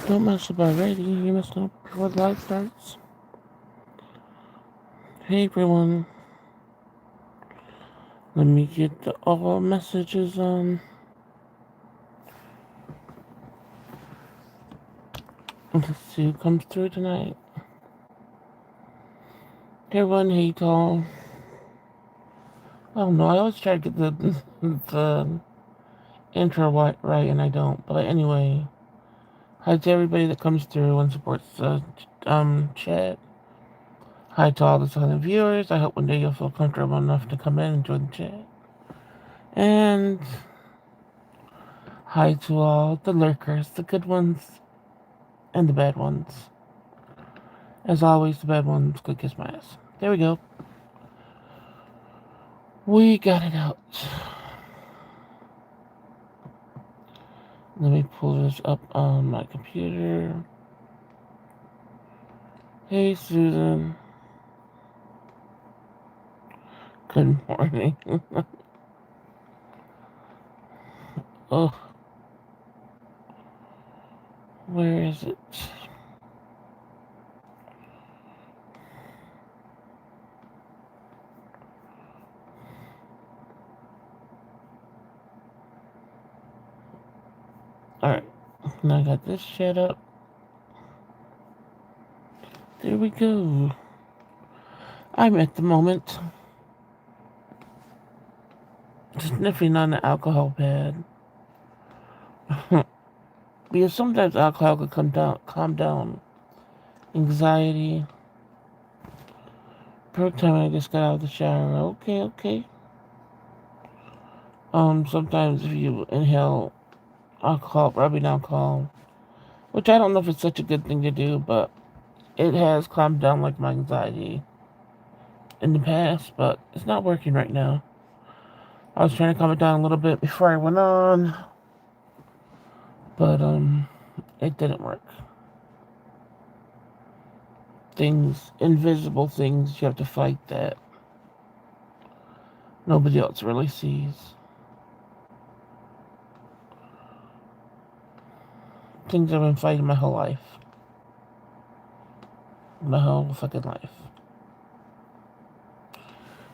Don't mess up already. You must know before the live starts. Hey everyone. Let me get the all messages on. Let's see who comes through tonight. Hey everyone, hey tall. Oh no, I always try to get the intro right and I don't. But anyway, hi to everybody that comes through and supports the chat. Hi to all the silent viewers. I hope one day you'll feel comfortable enough to come in and join the chat. And hi to all the lurkers, the good ones and the bad ones. As always, the bad ones could kiss my ass. There we go. We got it out. Let me pull this up on my computer. Hey, Susan. Good morning. Oh, where is it? Alright, now I got this shut up. There we go. I'm at the moment sniffing on the alcohol pad. Because sometimes alcohol can calm down anxiety. Perfect time I just got out of the shower. Okay. Sometimes if you inhale alcohol, rubbing alcohol, which I don't know if it's such a good thing to do, but it has calmed down like my anxiety in the past, but it's not working right now. I was trying to calm it down a little bit before I went on, but it didn't work. Invisible things, you have to fight that nobody else really sees. Things I've been fighting my whole life. My whole fucking life.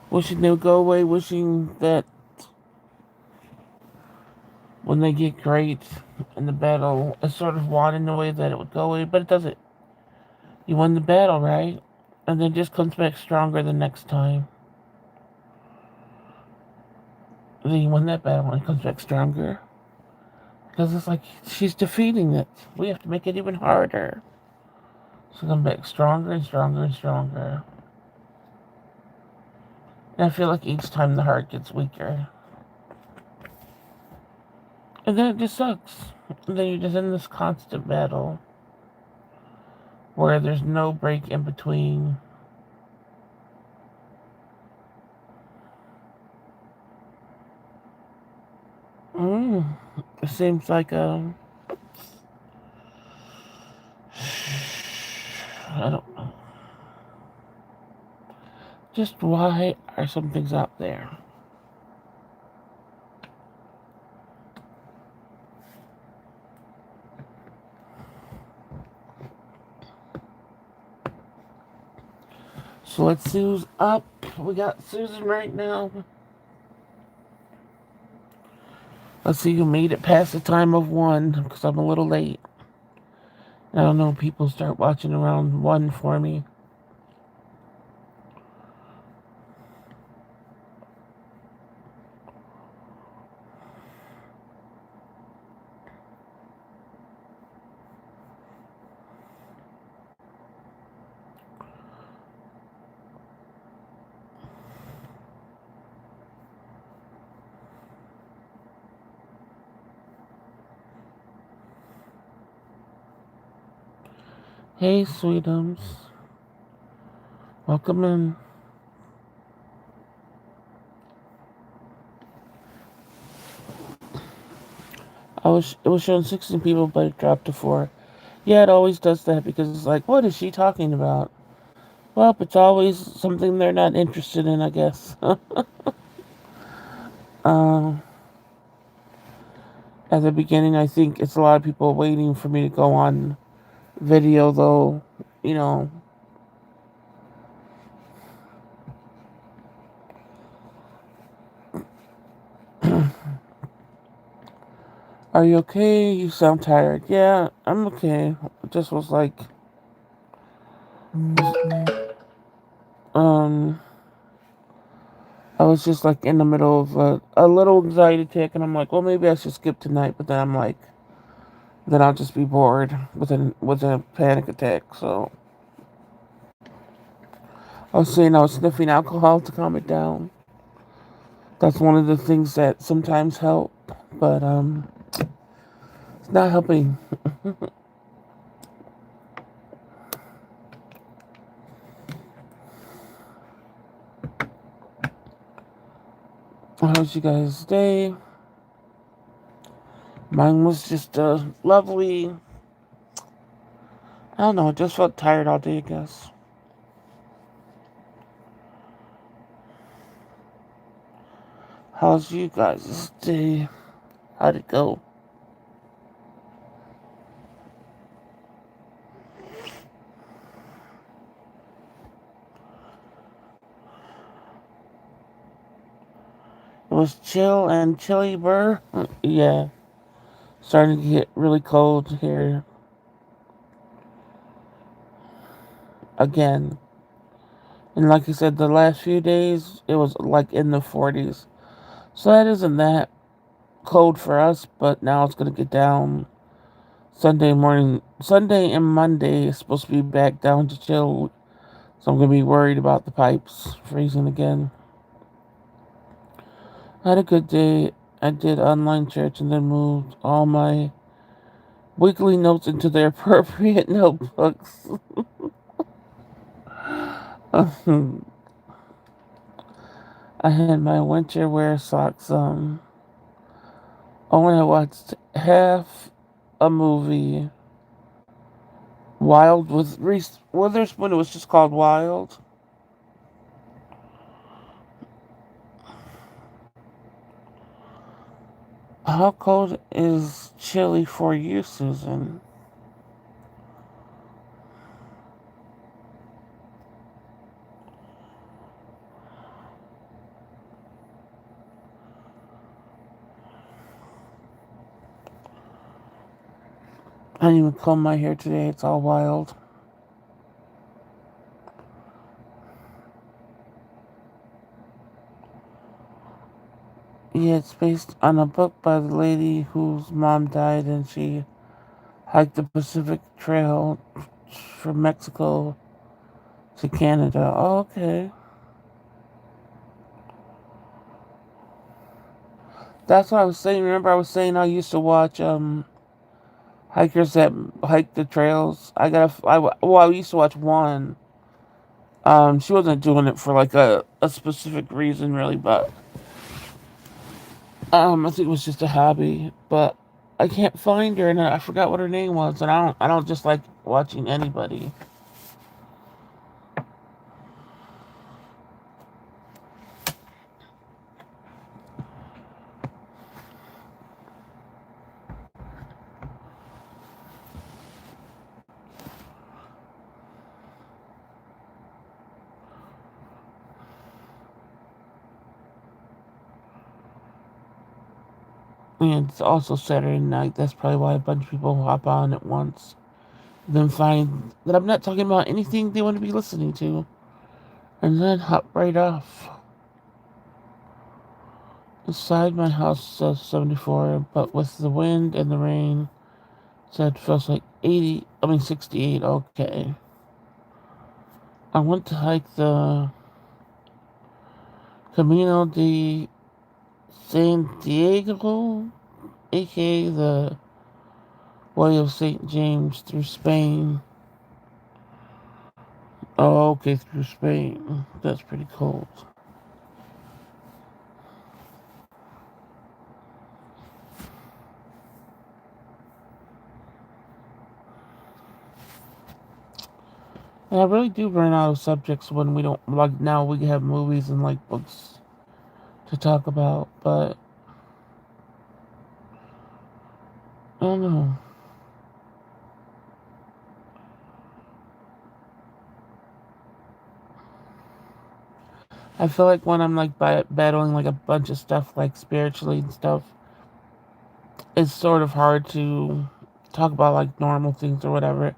Wishing they would go away, wishing that when they get great in the battle, it's sort of won in a way that it would go away, but it doesn't. You won the battle, right? And then just comes back stronger the next time. And then you win that battle and it comes back stronger. Because it's like she's defeating it. We have to make it even harder. So come back stronger and stronger and stronger. And I feel like each time the heart gets weaker. And then it just sucks. And then you're just in this constant battle where there's no break in between. It seems like I don't know. Just why are some things out there? So let's see who's up. We got Susan right now. Let's see who made it past the time of 1, because I'm a little late. I don't know, people start watching around 1 for me. Hey, sweetums. Welcome in. It was showing 16 people, but it dropped to 4. Yeah, it always does that because it's like, what is she talking about? Well, it's always something they're not interested in, I guess. At the beginning, I think it's a lot of people waiting for me to go on video, though, you know. Are you okay? You sound tired. Yeah, I'm okay. It just was like, um, I was just like in the middle of a little anxiety attack, and I'm like, well, maybe I should skip tonight. But then I'm like, then I'll just be bored with a panic attack. So I was saying I was sniffing alcohol to calm it down. That's one of the things that sometimes help, but it's not helping. How's you guys' day? Mine was just lovely. I don't know, I just felt tired all day, I guess. How's you guys' day? How'd it go? It was chill and chilly, burr. Yeah, starting to get really cold here again. And like I said, the last few days it was like in the 40s. So that isn't that cold for us, but now it's gonna get down Sunday morning. Sunday and Monday is supposed to be back down to chill. So I'm gonna be worried about the pipes freezing again. I had a good day. I did online church and then moved all my weekly notes into their appropriate notebooks. I had my winter wear socks on. Oh, and I watched half a movie, Wild, with Reese Witherspoon. It was just called Wild. How cold is chilly for you, Susan? I didn't even comb my hair today. It's all wild. Yeah, it's based on a book by the lady whose mom died and she hiked the Pacific Trail from Mexico to Canada. Oh, okay. That's what I was saying. Remember, I was saying I used to watch hikers that hike the trails. I used to watch one. She wasn't doing it for like a specific reason really, but I think it was just a hobby. But I can't find her, and I forgot what her name was. And I don't just like watching anybody. And it's also Saturday night. That's probably why a bunch of people hop on at once. Then find that I'm not talking about anything they want to be listening to, and then hop right off. Inside my house says 74, but with the wind and the rain, said feels like 80. I mean 68. Okay. I went to hike the Camino de San Diego, aka the Way of St. James through Spain. Oh, okay, through Spain. That's pretty cold. And I really do run out of subjects when we don't, like, now we have movies and like books to talk about, but Oh no. I feel like when I'm like battling like a bunch of stuff like spiritually and stuff, it's sort of hard to talk about like normal things or whatever.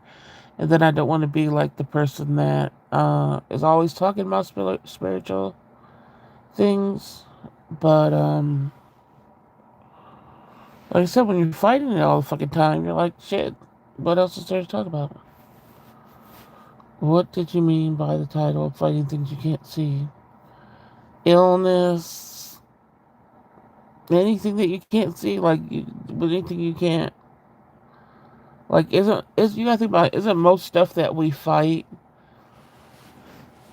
And then I don't want to be like the person that is always talking about spiritual things. But like I said, when you're fighting it all the fucking time, you're like, shit. What else is there to talk about? What did you mean by the title of fighting things you can't see? Illness, anything that you can't see, like anything you can't. Like, is you gotta think about it, isn't most stuff that we fight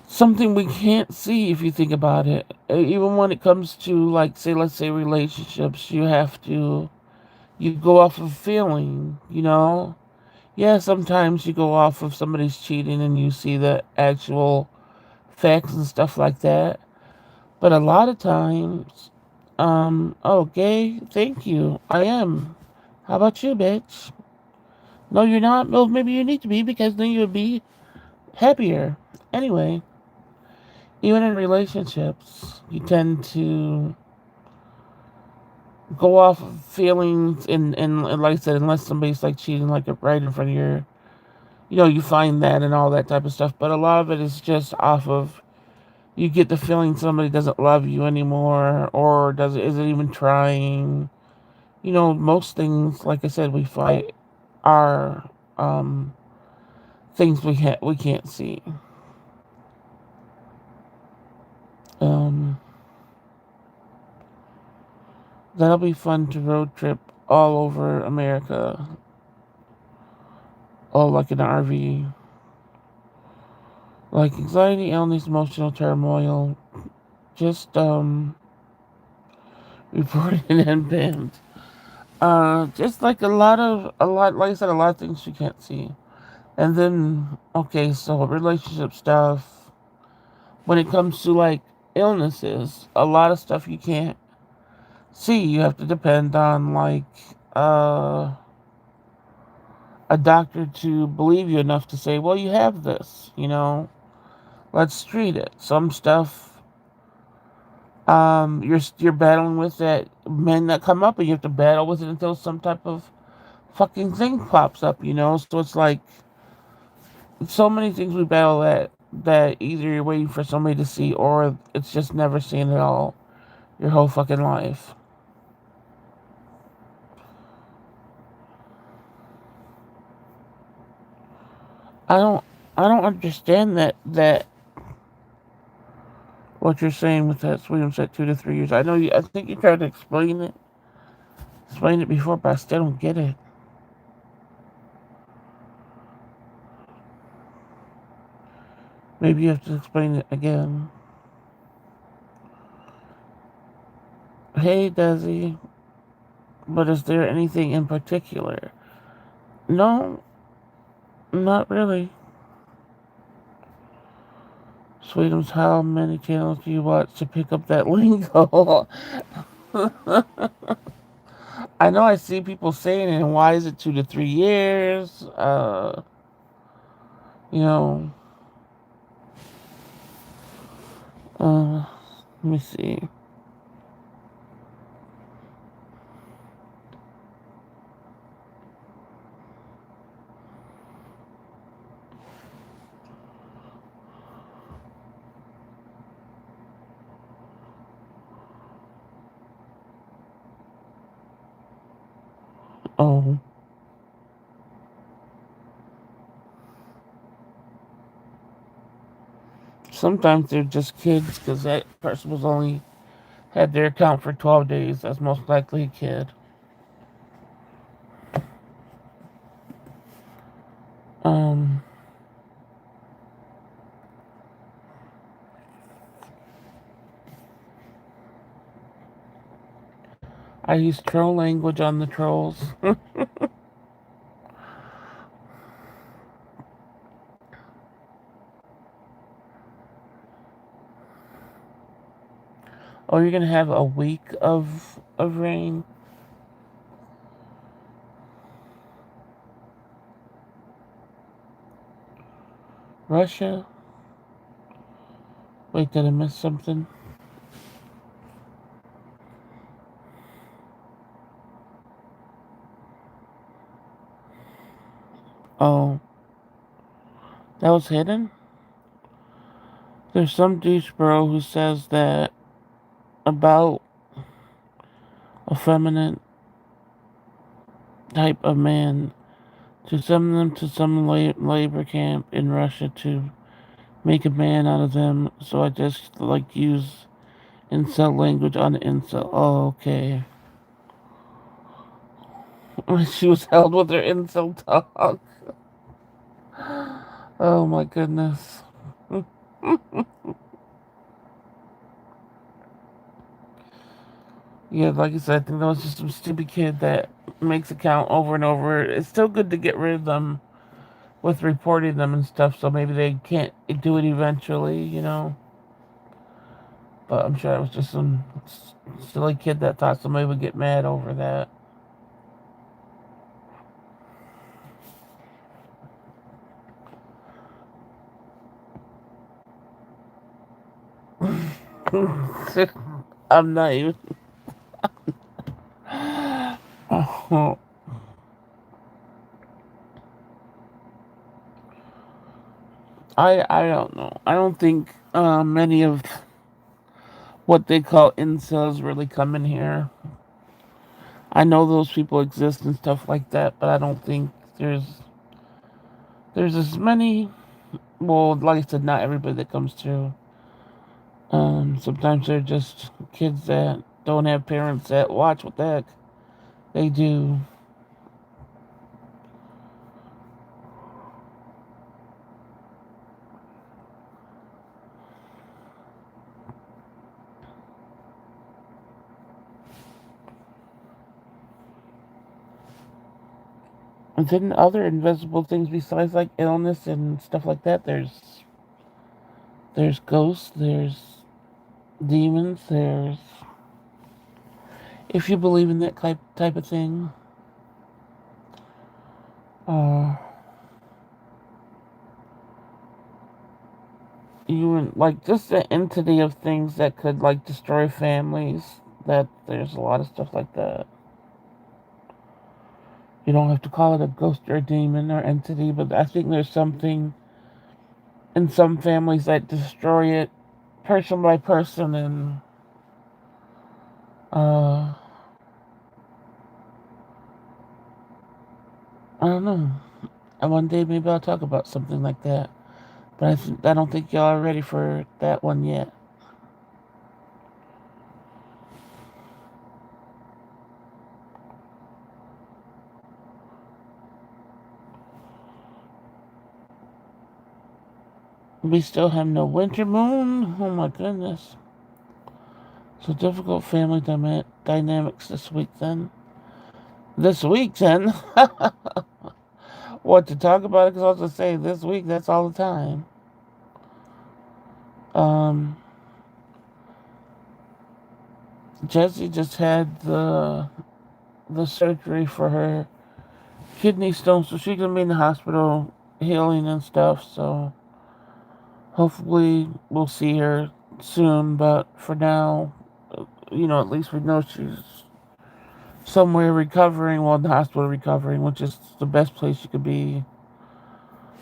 something we can't see if you think about it? Even when it comes to like, say, let's say relationships, you go off of feeling, you know. Yeah, sometimes you go off of somebody's cheating and you see the actual facts and stuff like that. But a lot of times, oh, gay, thank you. I am. How about you, bitch? No, you're not. Well, maybe you need to be because then you would be happier. Anyway, even in relationships, you tend to go off of feelings and like I said, unless somebody's like cheating like right in front of your, you find that and all that type of stuff. But a lot of it is just off of you get the feeling somebody doesn't love you anymore or isn't even trying. Most things, like I said, we fight are things we can't see. Um, that'll be fun to road trip all over America, all like an RV. Like anxiety, illness, emotional turmoil, just reported and banned. Just like a lot, like I said, a lot of things you can't see. And then, okay, so relationship stuff. When it comes to like illnesses, a lot of stuff you can't see. You have to depend on like uh, a doctor to believe you enough to say, well, you have this, let's treat it. Some stuff you're battling with that may not come up, and you have to battle with it until some type of fucking thing pops up. So it's like so many things we battle that either you're waiting for somebody to see or it's just never seen at all your whole fucking life. I don't I don't understand that what you're saying with that Sweden said 2 to 3 years. I think you tried to explain it before, but I still don't get it. Maybe you have to explain it again. Hey Desi, but is there anything in particular? No, not really. Sweetums, how many channels do you watch to pick up that lingo? I know I see people saying it, and why is it 2 to 3 years? You know, let me see. Oh, sometimes they're just kids because that person was only had their account for 12 days. That's most likely a kid. Um, I use troll language on the trolls. Oh, you're gonna have a week of rain. Russia? Wait, did I miss something? Oh, that was hidden? There's some douche bro who says that about a feminine type of man to send them to some labor camp in Russia to make a man out of them. So I just like use incel language on the incel. Oh, okay. She was held with her incel talk. Oh my goodness. Yeah, like I said, I think that was just some stupid kid that makes a count over and over. It's still good to get rid of them with reporting them and stuff, so maybe they can't do it eventually, you know. But I'm sure it was just some silly kid that thought somebody would get mad over that. I'm not even. I don't know. I don't think many of what they call incels really come in here. I know those people exist and stuff like that, but I don't think there's as many. Well, like I said, not everybody that comes through. Sometimes they're just kids that don't have parents that watch what the heck they do. And then other invisible things besides like illness and stuff like that. There's ghosts. There's demons. There's if you believe in that type of thing. Uh, you like just the entity of things that could like destroy families. That there's a lot of stuff like that. You don't have to call it a ghost or a demon or entity, but I think there's something in some families that destroy it person by person and uh I don't know. And one day maybe I'll talk about something like that. But I don't think y'all are ready for that one yet. We still have no winter moon. Oh my goodness. So difficult family dynamics this week then. This week then? What to talk about it? Because I was going to say this week, that's all the time. Um, Jessie just had the surgery for her kidney stone, so she's gonna be in the hospital healing and stuff. So hopefully we'll see her soon. But for now, at least we know she's somewhere recovering, well, in the hospital recovering, which is the best place you could be.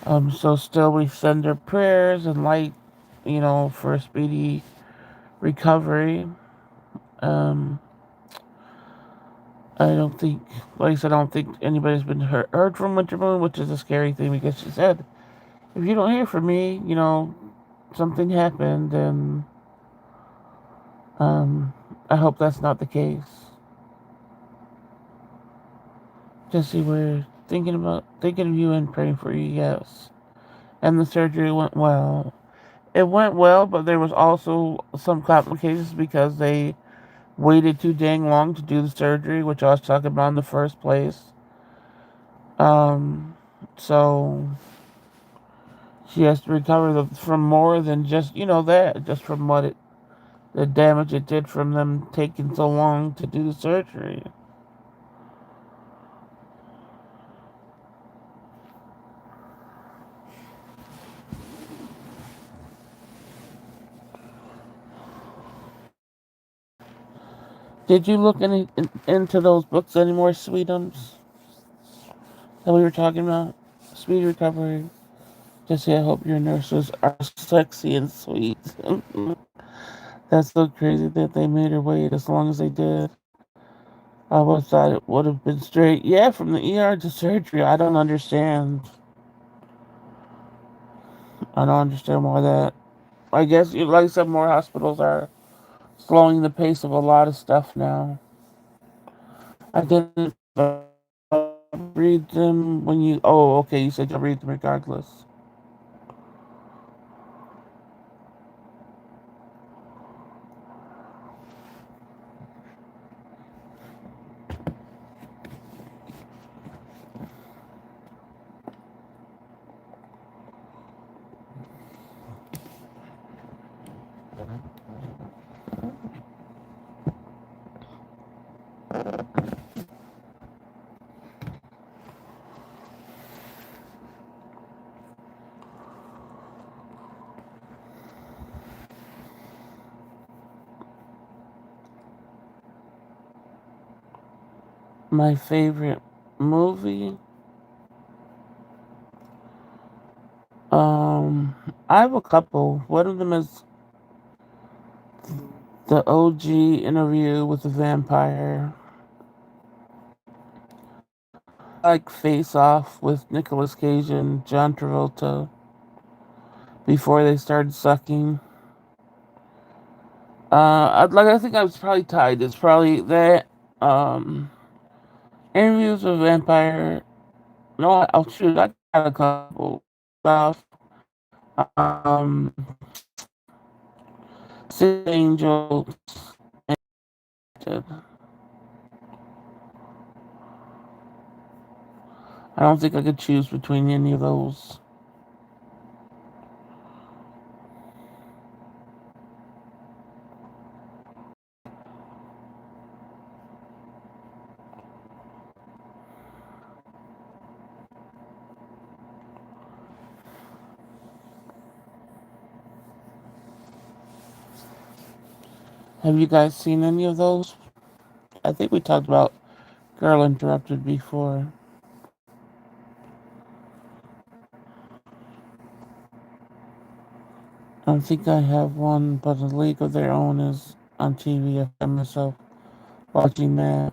So still we send her prayers and light, for a speedy recovery. Um, I don't think, like I said, I don't think anybody's been heard from Winter Moon, which is a scary thing because she said, if you don't hear from me, something happened, and I hope that's not the case. Jesse, we're thinking of you and praying for you, yes. And the surgery went well. It went well, but there was also some complications because they waited too dang long to do the surgery, which I was talking about in the first place. Um, so she has to recover from more than just that, just from the damage it did from them taking so long to do the surgery. Did you look into those books anymore, Sweetums, that we were talking about? Sweet Recovery. Jesse, I hope your nurses are sexy and sweet. That's so crazy that they made her wait as long as they did. I would have thought it would have been straight. Yeah, from the ER to surgery. I don't understand. I don't understand why that. I guess, like I said, more hospitals are slowing the pace of a lot of stuff now. I didn't read them when you. Oh, okay. You said you'll read them regardless. My favorite movie. I have a couple. One of them is the OG Interview with the Vampire. Like Face Off with Nicolas Cage and John Travolta before they started sucking. I think I was probably tied. It's probably that. Um, Interviews with a Vampire. No, I'll shoot. I got a couple stuff. Um, Six Angels. I don't think I could choose between any of those. Have you guys seen any of those? I think we talked about Girl Interrupted before. I don't think I have one, but A League of Their Own is on TV. I find myself watching that.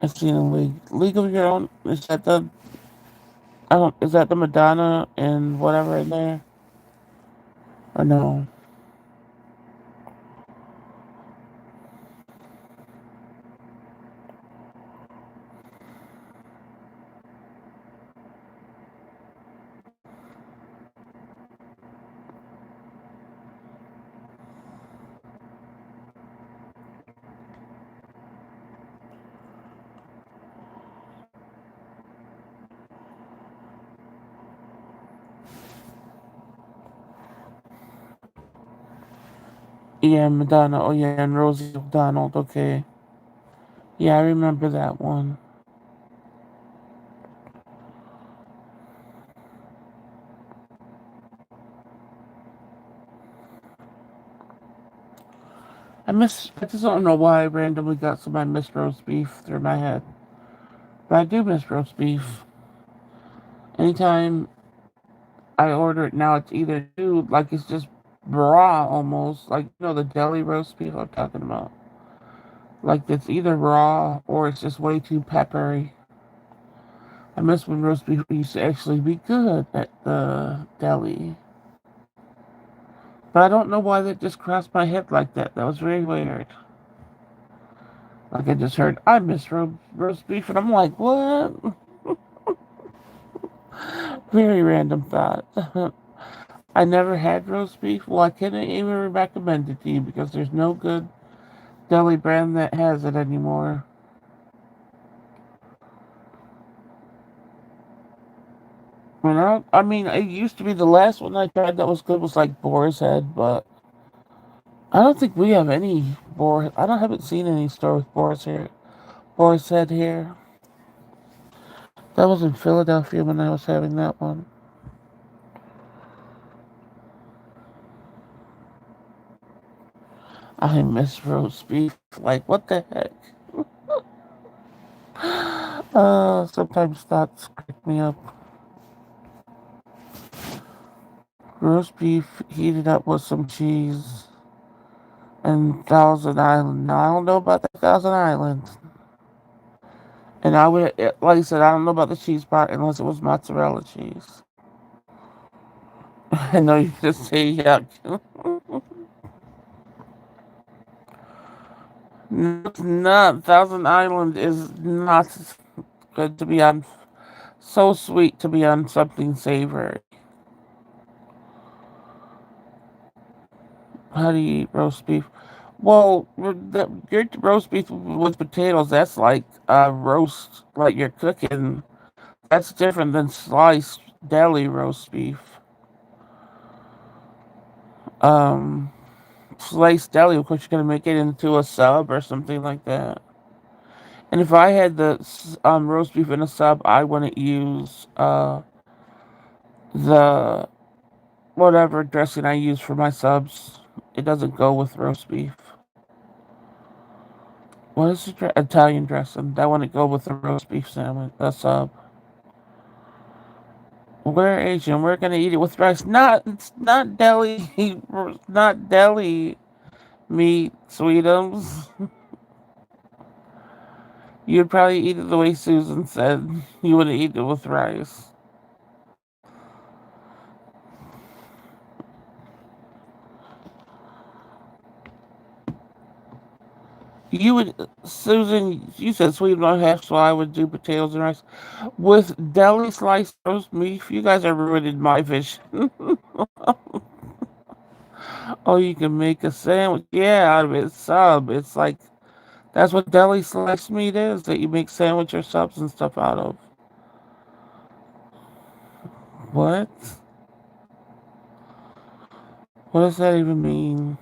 I've seen a League of Your Own. Is that the I don't is that the Madonna and whatever in there? Or no? Yeah, Madonna. Oh yeah, and Rosie O'Donnell. Okay. Yeah, I remember that one. I just don't know why I randomly got some I miss roast beef through my head. But I do miss roast beef. Anytime I order it now, it's either too, like it's just raw almost. Like, the deli roast beef I'm talking about. Like it's either raw or it's just way too peppery. I miss when roast beef used to actually be good at the deli. But I don't know why that just crossed my head like that. That was very weird. Like I just heard, I miss roast beef, and I'm like, what? Very random thought. I never had roast beef. Well, I couldn't even recommend it to you because there's no good deli brand that has it anymore. I mean, it used to be the last one I tried that was good was like Boar's Head, but I don't think we have any boar. I don't haven't seen any store with Boar's Head here. That was in Philadelphia when I was having that one. I miss roast beef. Like, what the heck? Sometimes thoughts crack me up. Roast beef heated up with some cheese and Thousand Island. Now, I don't know about the Thousand Island. And I would, like I said, I don't know about the cheese part unless it was mozzarella cheese. I know you just say yuck. No, it's not. Thousand Island is not good to be on. So sweet to be on something savory. How do you eat roast beef? Well, your roast beef with potatoes, that's like roast, like you're cooking. That's different than sliced deli roast beef. Um, Sliced deli, of course, you're going to make it into a sub or something like that. And if I had the roast beef in a sub, I wouldn't use the whatever dressing I use for my subs. It doesn't go with roast beef. What is the Italian dressing? That wouldn't go with the roast beef sandwich. A sub. We're Asian. We're gonna eat it with rice. It's not deli, not deli meat, sweetums. You'd probably eat it the way Susan said. You would eat it with rice. You would, Susan. You said sweet and half, so I would do potatoes and rice with deli sliced roast beef. You guys are ruining my vision. Oh, you can make a sandwich. Yeah, out of it sub. It's like that's what deli sliced meat is that you make sandwich or subs and stuff out of. What? What does that even mean?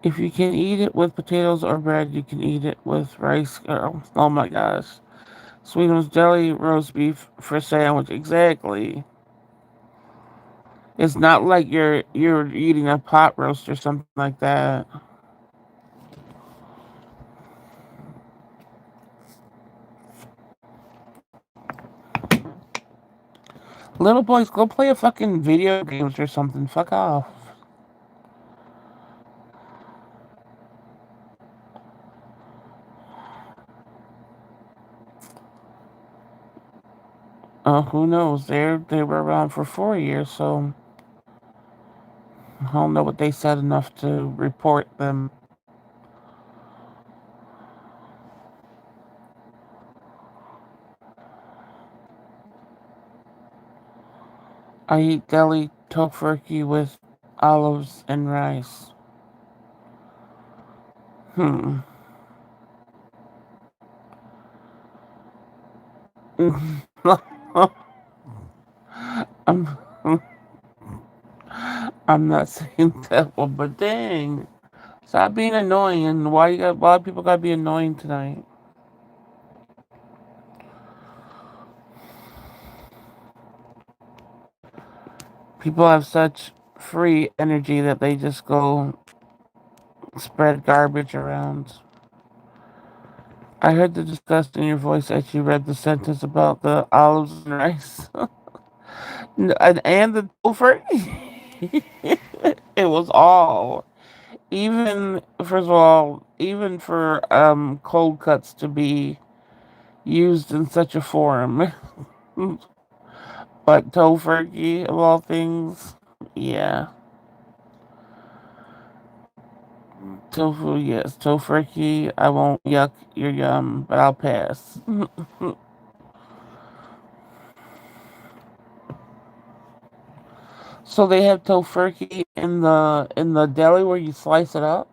If you can eat it with potatoes or bread, you can eat it with rice. Oh my gosh. Sweetums deli roast beef for sandwich. Exactly. It's not like you're eating a pot roast or something like that. Little boys, go play a fucking video games or something. Fuck off. Who knows? They were around for 4 years, so I don't know what they said enough to report them. I eat deli tofurkey with olives and rice. Hmm. I'm I'm not saying that one, but dang. Stop being annoying. Why people gotta be annoying tonight? People have such free energy that they just go spread garbage around. I heard the disgust in your voice as you read the sentence about the olives and rice. And the gopher. It was all. Even, first of all, even for cold cuts to be used in such a form. But tofurkey, of all things, yeah. Tofu, yes. Tofurkey, I won't yuck your yum, but I'll pass. So they have tofurkey in the deli where you slice it up.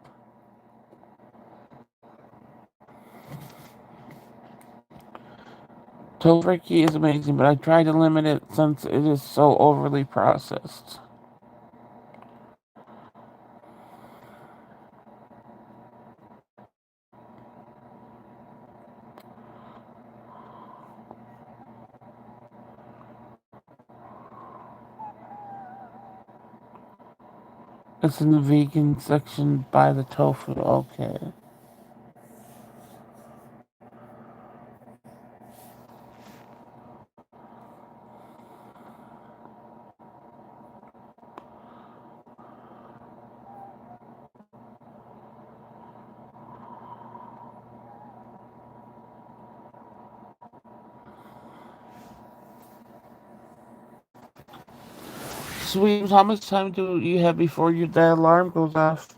Tofurkey is amazing, but I try to limit it since it is so overly processed. It's in the vegan section by the tofu. Okay. Sweet, how much time do you have before that alarm goes off?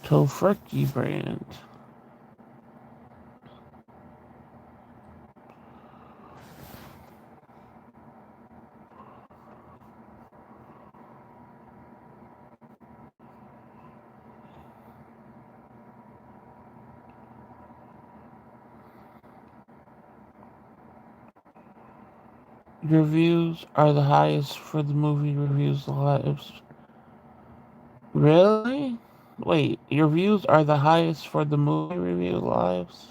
Tofurkey brand. Your views are the highest for the movie reviews lives. Really? Wait, your views are the highest for the movie review lives?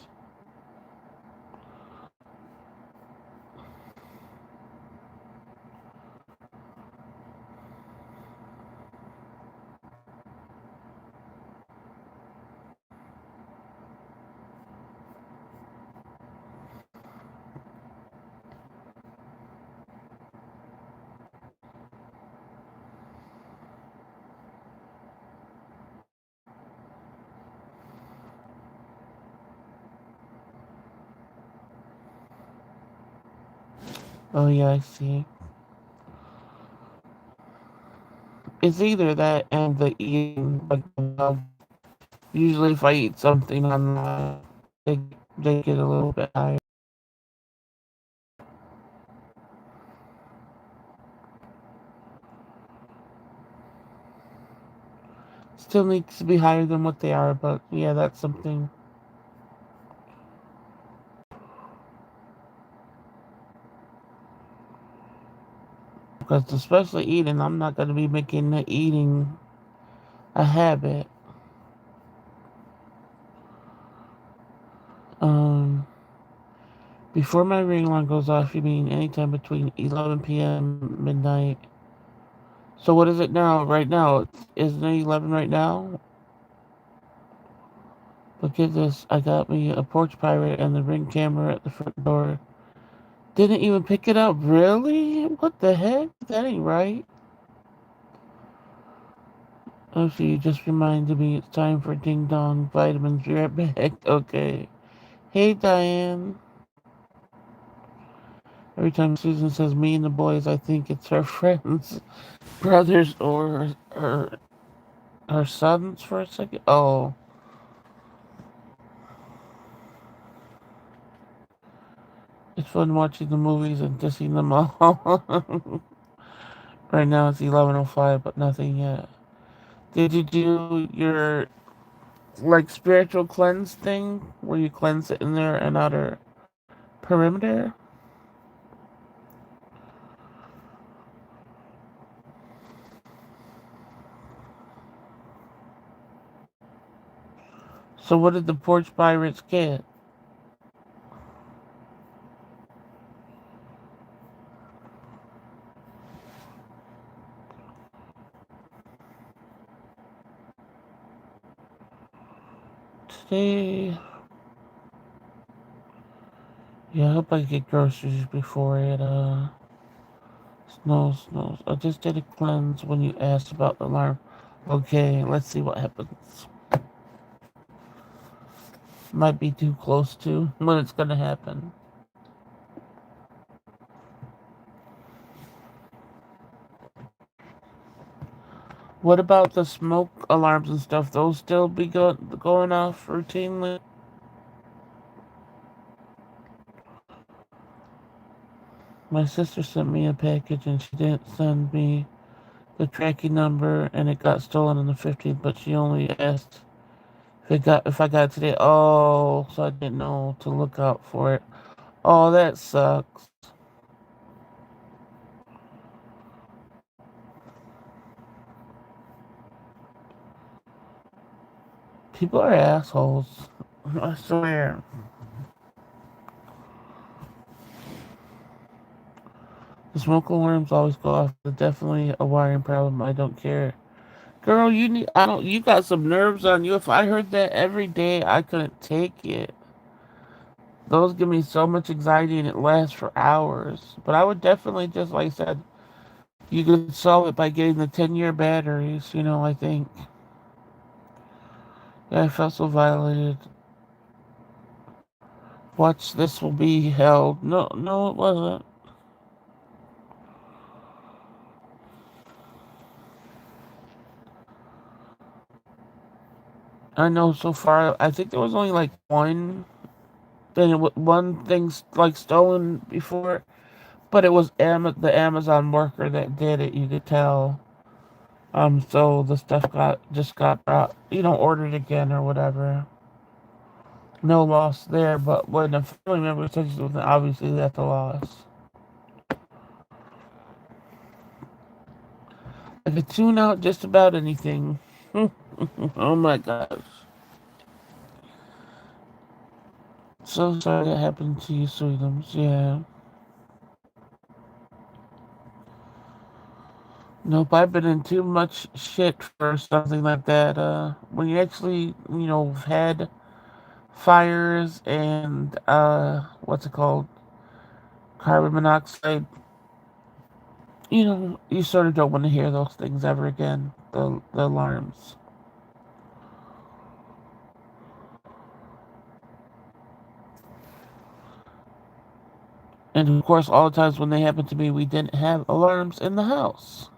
Oh yeah, I see. It's either that and the eating. Like, usually if I eat something online, they, they get a little bit higher. Still needs to be higher than what they are, but yeah, that's something. Because especially eating, I'm not going to be making the eating a habit. Um, Before my ring alarm goes off, you mean anytime between 11 p.m. midnight. So what is it now? Right now, isn't it 11 right now? Look at this. I got me a porch pirate and the ring camera at the front door. Didn't even pick it up. Really? What the heck? That ain't right. Oh, so you just reminded me it's time for ding dong vitamins. Be right back. Okay. Hey, Diane. Every time Susan says me and the boys, I think it's her friends, brothers, or her sons for a second. Oh, it's fun watching the movies and dissing them all. Right now it's 11:05, but nothing yet. Did you do your like spiritual cleanse thing where you cleanse it in there and outer perimeter? So what did the porch pirates get? Today, yeah, I hope I get groceries before it snows. I just did a cleanse when you asked about the alarm. Okay, let's see what happens. Might be too close to when it's gonna happen. What about the smoke alarms and stuff? Those still be going off routinely? My sister sent me a package and she didn't send me the tracking number and it got stolen on the 15th, but she only asked if I got it today. Oh, so I didn't know to look out for it. Oh, that sucks. People are assholes. I swear. The smoke alarms always go off. It's definitely a wiring problem. I don't care. Girl, you need I don't you got some nerves on you. If I heard that every day, I couldn't take it. Those give me so much anxiety and it lasts for hours. But I would definitely just like I said, you could solve it by getting the 10-year batteries, I think. Yeah, I felt so violated. Watch this will be held. No, no, it wasn't. I know so far. I think there was only like one thing like stolen before, but it was the Amazon worker that did it. You could tell. So the stuff got brought, ordered again or whatever. No loss there, but when a family member touches something, obviously that's a loss. I could tune out just about anything. Oh my gosh. So sorry that happened to you, Sweetums. Yeah. Nope, I've been in too much shit for something like that. When you actually, had fires and, what's it called? Carbon monoxide, you sort of don't want to hear those things ever again. The alarms. And of course, all the times when they happened to me, we didn't have alarms in the house.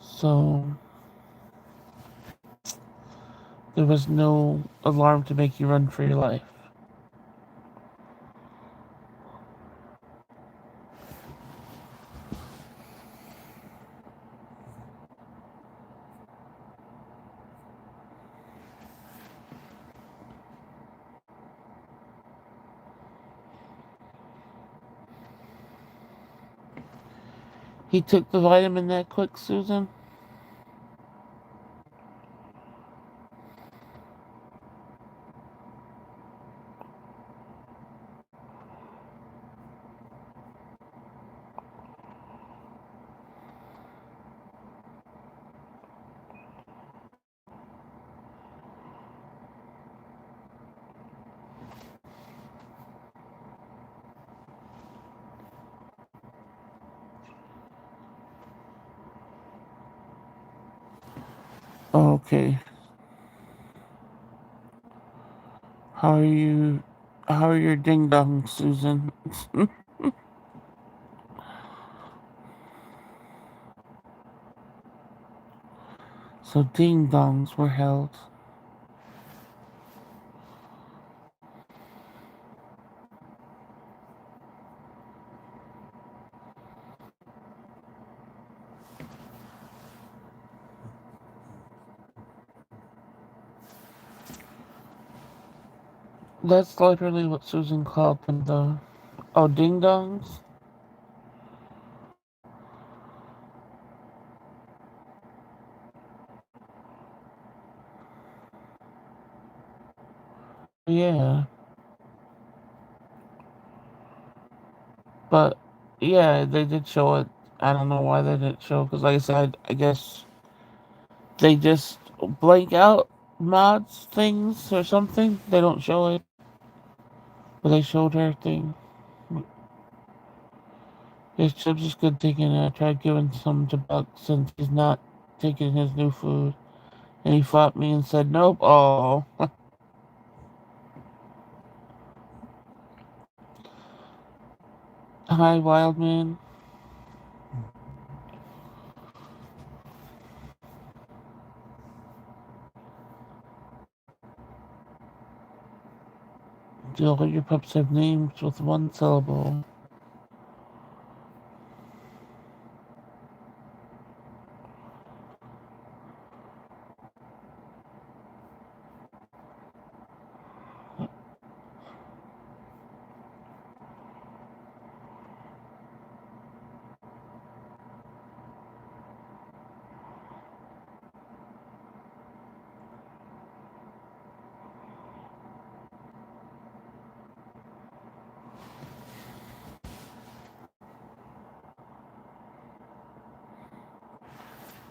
So, there was no alarm to make you run for your life. He took the vitamin that quick, Susan? Okay. How are you? How are your ding dongs, Susan? So ding dongs were held. That's literally what Susan called them, though. Oh, ding dongs? Yeah. But, yeah, they did show it. I don't know why they didn't show, because like I said, I guess they just blank out mods things or something. They don't show it, but they showed her thing. It's just good thinking. I tried giving some to Buck since he's not taking his new food. And he fought me and said, nope. Oh. Hi, Wildman. Do all your pups have names with one syllable?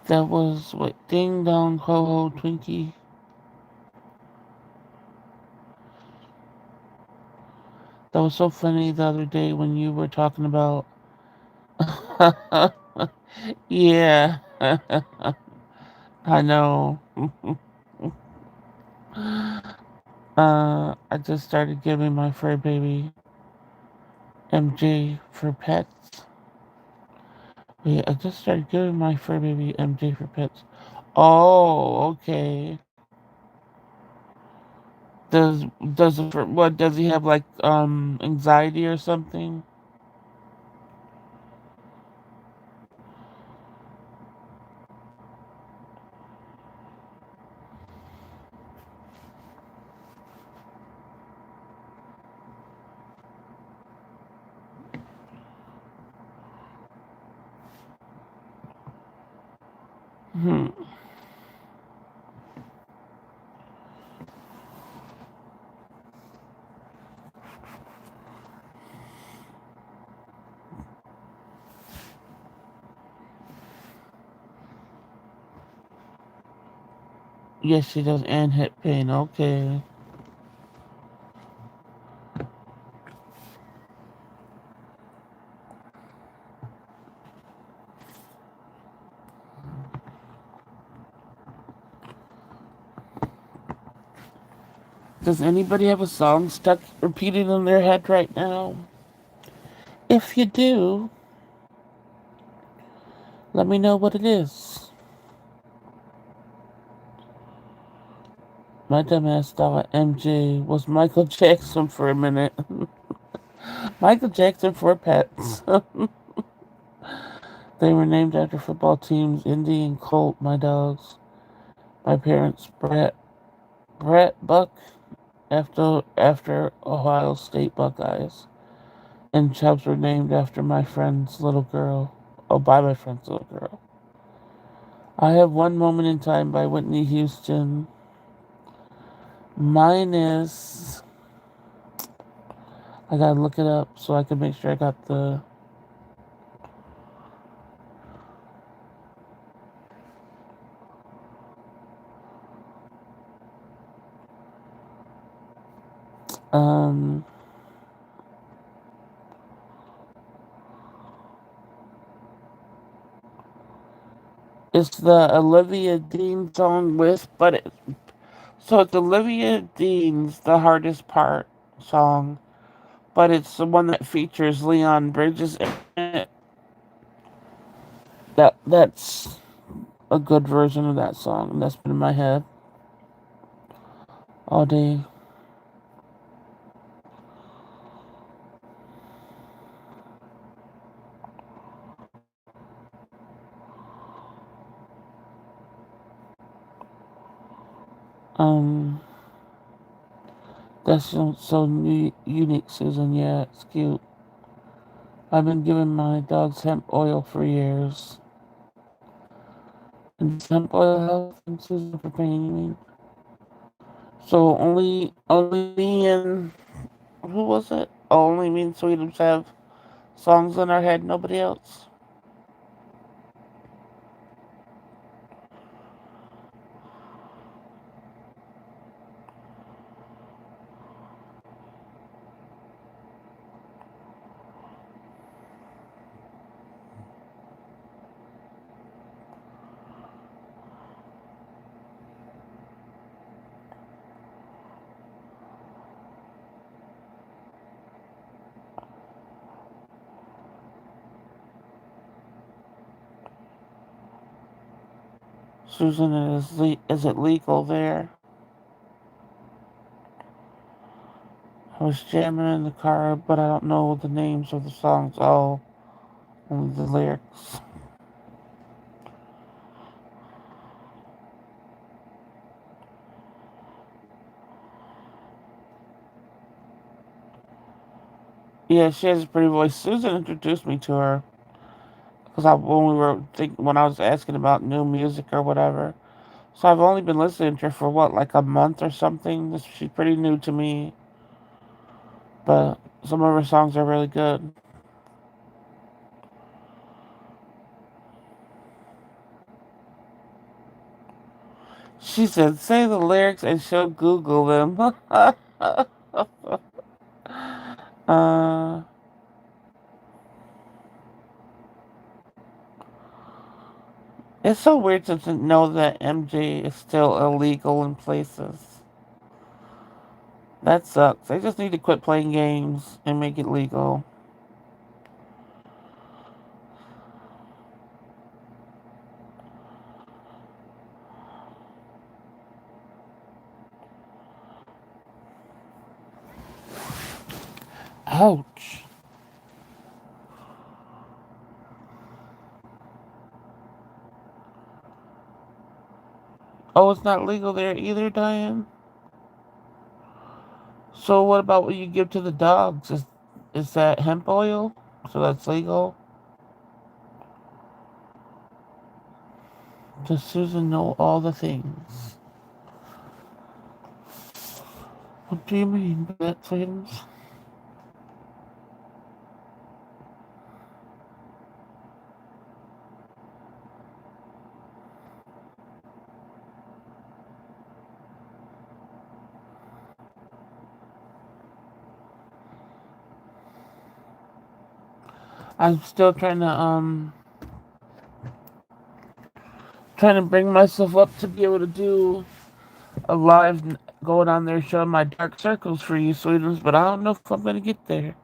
That was what Ding Dong Ho Ho Twinkie. That was so funny the other day when you were talking about. Yeah, I know. I just started giving my fur baby MJ for pets. Wait, I just started giving my fur baby MJ for pets. Oh, okay. Does what does he have like anxiety or something? Hmm. Yes, she does, and hip pain. Okay. Does anybody have a song stuck repeating in their head right now? If you do, let me know what it is. My dumbass thought MJ was Michael Jackson for a minute. Michael Jackson for pets. They were named after football teams Indy and Colt, my dogs. My parents, Brett Buck, after Ohio State Buckeyes. And Chubbs were named after my friend's little girl. Oh, by my friend's little girl. I have One Moment in Time by Whitney Houston. Mine is. I gotta look it up so I can make sure I got the. Um. It's the Olivia Dean song so it's Olivia Dean's The Hardest Part song, but it's the one that features Leon Bridges in it. That's a good version of that song, and that's been in my head all day. Um, that's unique, Susan. Yeah, it's cute. I've been giving my dogs hemp oil for years. And hemp oil help them, Susan, for pain, you mean? So only me and who was it? Oh, only me and Sweetums have songs in our head, nobody else. Susan, is it legal there? I was jamming in the car, but I don't know the names of the songs. Oh, only the lyrics. Yeah, she has a pretty voice. Susan introduced me to her because when I was asking about new music or whatever. So I've only been listening to her for what, like a month or something. She's pretty new to me, but some of her songs are really good. She said, say the lyrics and she'll Google them. uh, it's so weird to know that MJ is still illegal in places. That sucks. They just need to quit playing games and make it legal. Ouch. Oh, it's not legal there either, Diane? So what about what you give to the dogs? Is that hemp oil? So that's legal? Does Susan know all the things? What do you mean by that, things? I'm still trying to bring myself up to be able to do a live going on there showing my dark circles for you Sweetums, but I don't know if I'm gonna get there.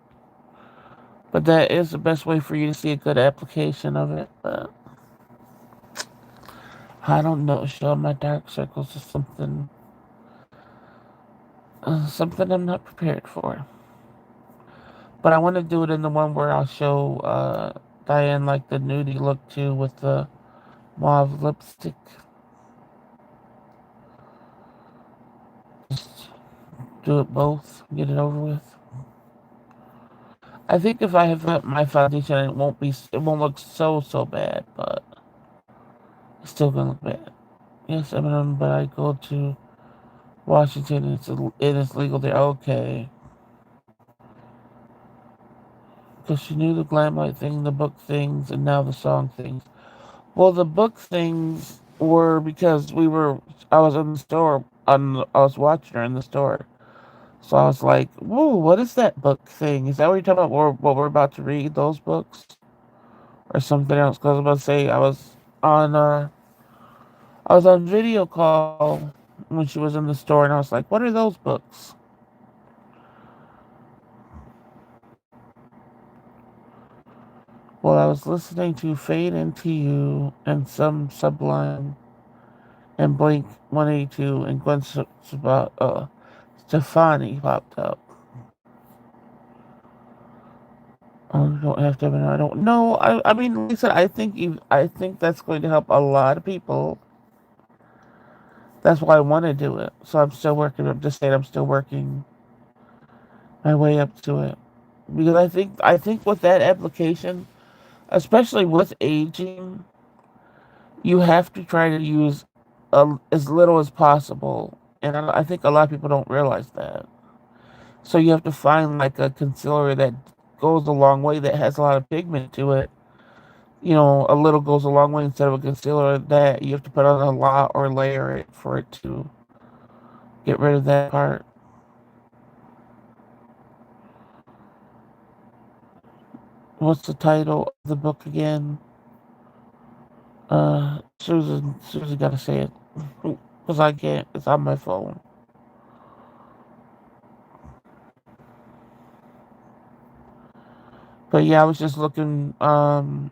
But that is the best way for you to see a good application of it. But I don't know, showing my dark circles is something I'm not prepared for. But I want to do it in the one where I'll show Diane like the nudie look too with the mauve lipstick. Just do it both, get it over with. I think if I have my foundation, it won't look so bad, but it's still gonna look bad. Yes, Eminem, but I go to Washington and it is legal there. Okay, because she knew the glam light thing, the book things, and now the song things. Well, the book things were because I was in the store, I was watching her in the store. So I was like, whoa, what is that book thing? Is that what you're talking about? What we're about to read, those books? Or something else? Because I was about to say, on, uh, I was on video call when she was in the store, and I was like, what are those books? Well, I was listening to Fade Into You and some Sublime and Blink 182 and Stefani popped up. Oh, you don't have to have an. I don't know. I mean, like I said, I think that's going to help a lot of people. That's why I want to do it. So I'm still working. I'm just saying I'm still working my way up to it because I think with that application, especially with aging, you have to try to use as little as possible, and I think a lot of people don't realize that. So you have to find like a concealer that goes a long way that has a lot of pigment to it. You know, a little goes a long way instead of a concealer that you have to put on a lot or layer it for it to get rid of that part. What's the title of the book again? Susan gotta say it. Because I can't. It's on my phone. But yeah, I was just looking, and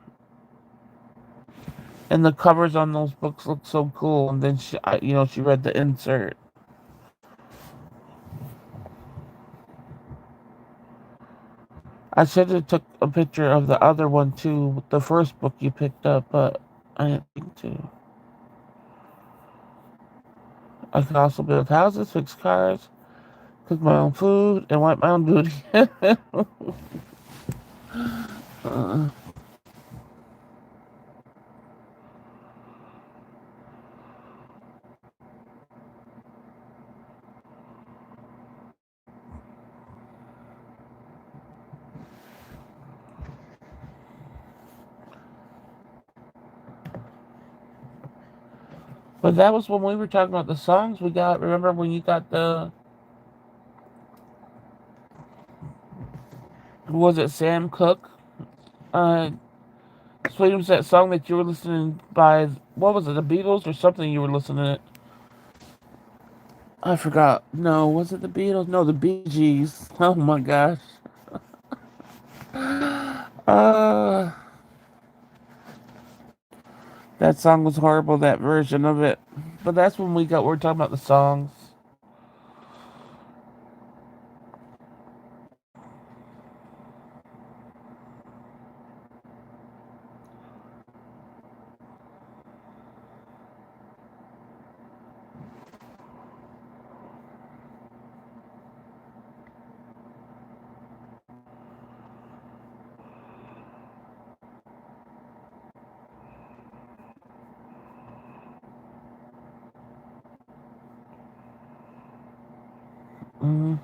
the covers on those books look so cool. And then she read the insert. I should have took a picture of the other one too, the first book you picked up, but I didn't think to. I could also build houses, fix cars, cook my own food, and wipe my own booty. uh, But that was when we were talking about the songs we got. Remember when you got the, was it Sam Cooke? Uh, Sweet was that song that you were listening by, what was it, the Beatles or something you were listening to? I forgot. No, was it the Beatles? No, the Bee Gees. Oh my gosh. Uh, that song was horrible, that version of it. But that's when we're talking about the songs. Mm,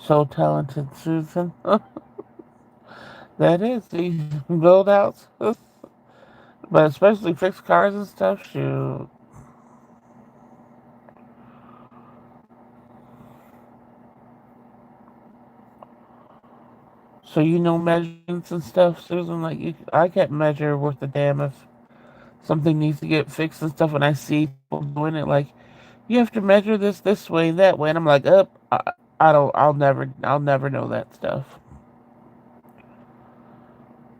so talented, Susan. That is, the build outs. But especially fix cars and stuff, shoot. So you know measurements and stuff, Susan? Like, I can't measure worth a damn if something needs to get fixed and stuff, and I see people doing it, like, you have to measure this way, that way, and I'm like, up, I don't, I'll never know that stuff.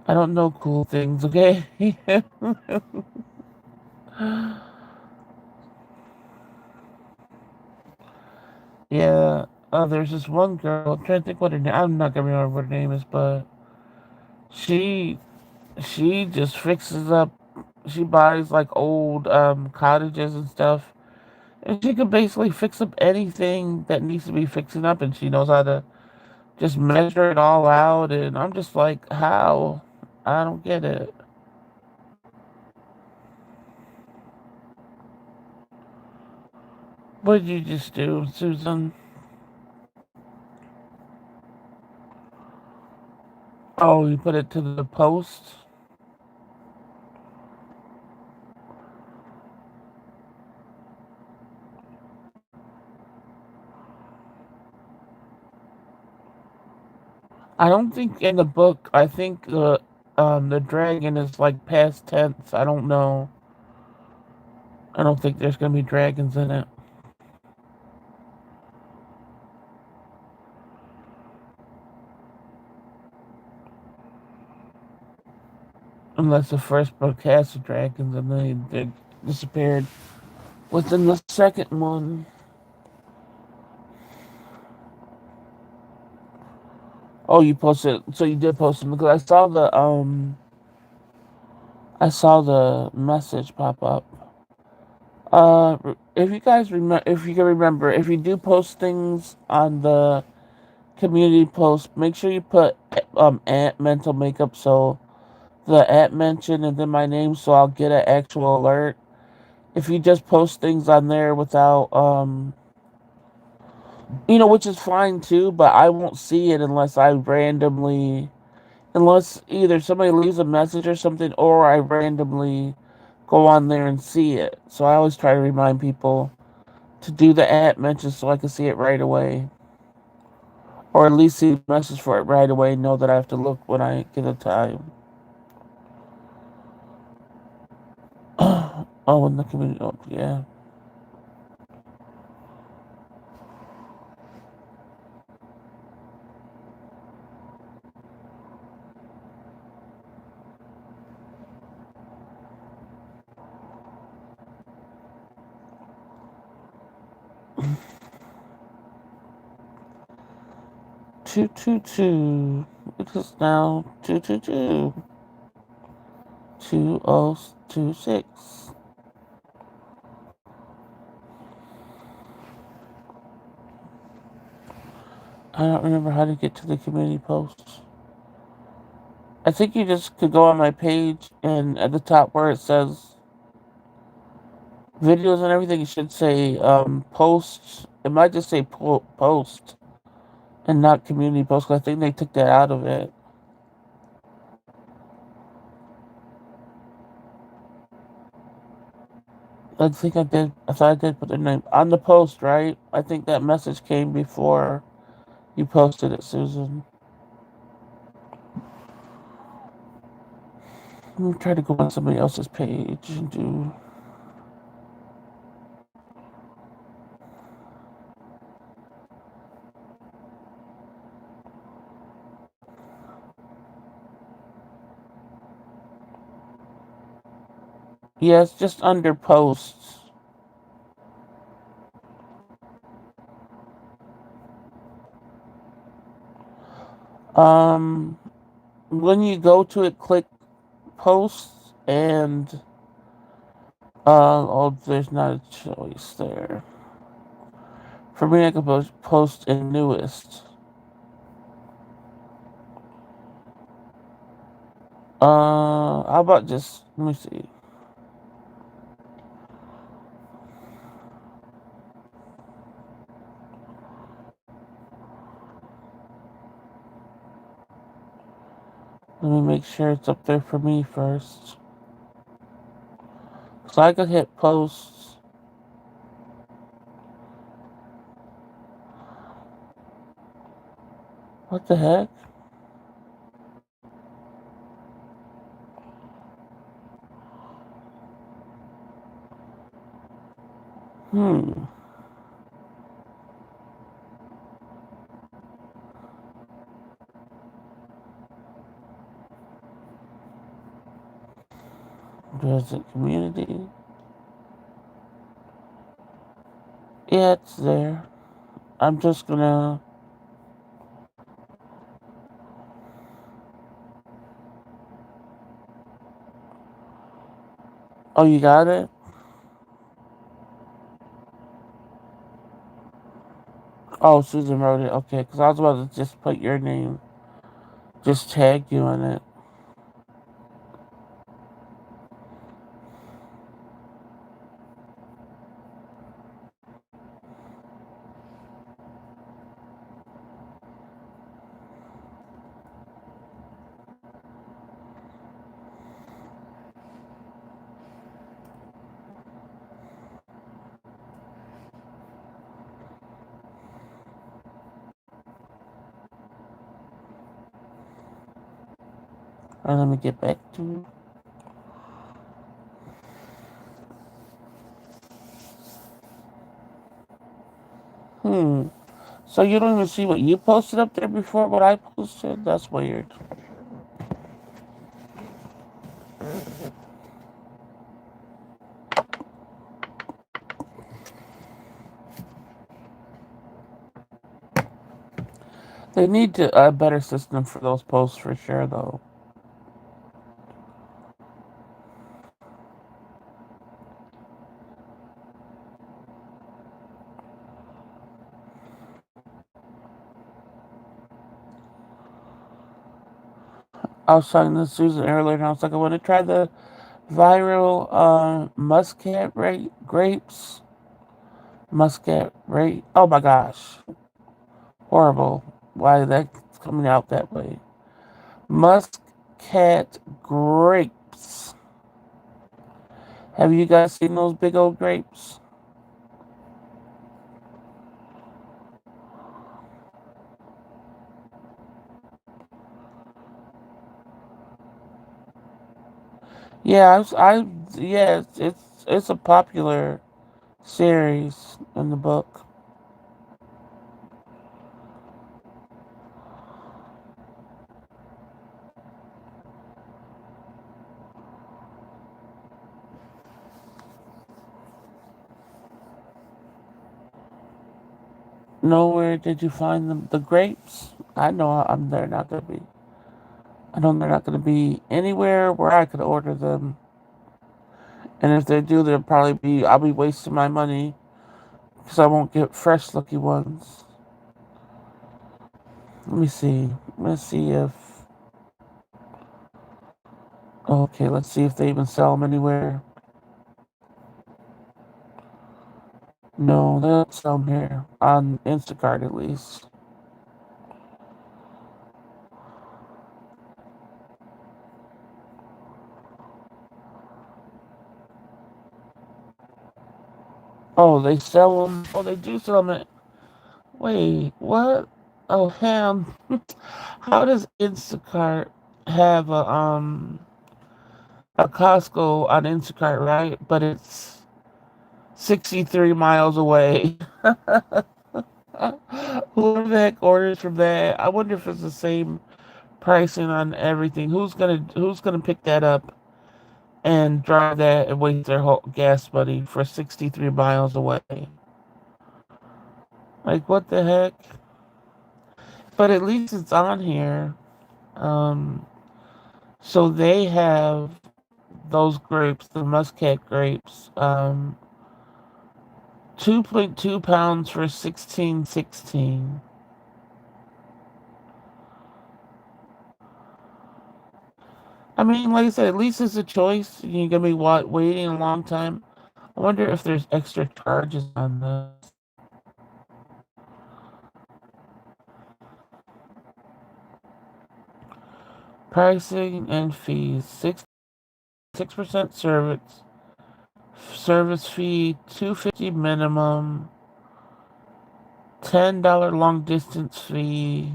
I don't know cool things, okay? Yeah, there's this one girl, I'm trying to think what her name, I'm not gonna remember what her name is, but she, she just fixes up, she buys, like, old, cottages and stuff, and she can basically fix up anything that needs to be fixing up, and she knows how to just measure it all out, and I'm just like, how? I don't get it. What did you just do, Susan? Oh, you put it to the post? I don't think in the book, I think the dragon is like past tense. I don't know. I don't think there's gonna be dragons in it. Unless the first book has the dragons and they disappeared within the second one. Oh, you posted, so you did post them because I saw the message pop up. If you guys remember, if you can remember, if you do post things on the community post, make sure you put at mental makeup, so the at mention and then my name, so I'll get an actual alert. If you just post things on there without which is fine too, but I won't see it unless I randomly, unless either somebody leaves a message or something, or I randomly go on there and see it. So I always try to remind people to do the at mention so I can see it right away. Or at least see a message for it right away and know that I have to look when I get a time. Oh, in the community. Oh, yeah. 222. It is now 222. 2026. I don't remember how to get to the community posts. I think you just could go on my page and at the top where it says videos and everything, it should say posts It might just say post and not community post, 'cause I think they took that out of it. I think I did. I thought I did put their name on the post, right? I think that message came before you posted it, Susan. Let me try to go on somebody else's page and do. Yeah, it's just under posts. Um, when you go to it, click posts and oh, there's not a choice there. For me, I can post in newest. How about just let me see. Let me make sure it's up there for me first. So I could hit posts. What the heck? Hmm. Resident community. Yeah, it's there. I'm just gonna. Oh, you got it? Oh, Susan wrote it. Okay, because I was about to just put your name. Just tag you in it. Alright, let me get back to it. Hmm. So you don't even see what you posted up there before what I posted? That's weird. They need a better system for those posts for sure, though. I was talking to Susan earlier, and I was like, I want to try the viral muscat grapes. Muscat rate. Oh my gosh. Horrible. Why that's coming out that way? Muscat grapes. Have you guys seen those big old grapes? Yeah, yeah, it's a popular series in the book. Nowhere did you find them. The grapes? I know they're not gonna be. I know they're not gonna be anywhere where I could order them. And if they do, they'll probably be. I'll be wasting my money because I won't get fresh looking ones. Let me see. Let's see if. Okay, let's see if they even sell them anywhere. No, they don't sell them here. On Instacart, at least. Oh, they sell them. Oh, they do sell them. Wait, what? Oh, ham. How does Instacart have a Costco on Instacart, right? But it's 63 miles away. Whoever the heck orders from that, I wonder if it's the same pricing on everything. Who's gonna pick that up and drive that and waste their whole gas money for 63 miles away? Like what the heck? But at least it's on here. Um, so they have those grapes, the Muscat grapes, 2.2 pounds for 16.16. I mean, like I said, at least it's a choice. You're gonna be waiting a long time. I wonder if there's extra charges on this. Pricing and fees: 6% service fee, $2.50 minimum, $10 long distance fee,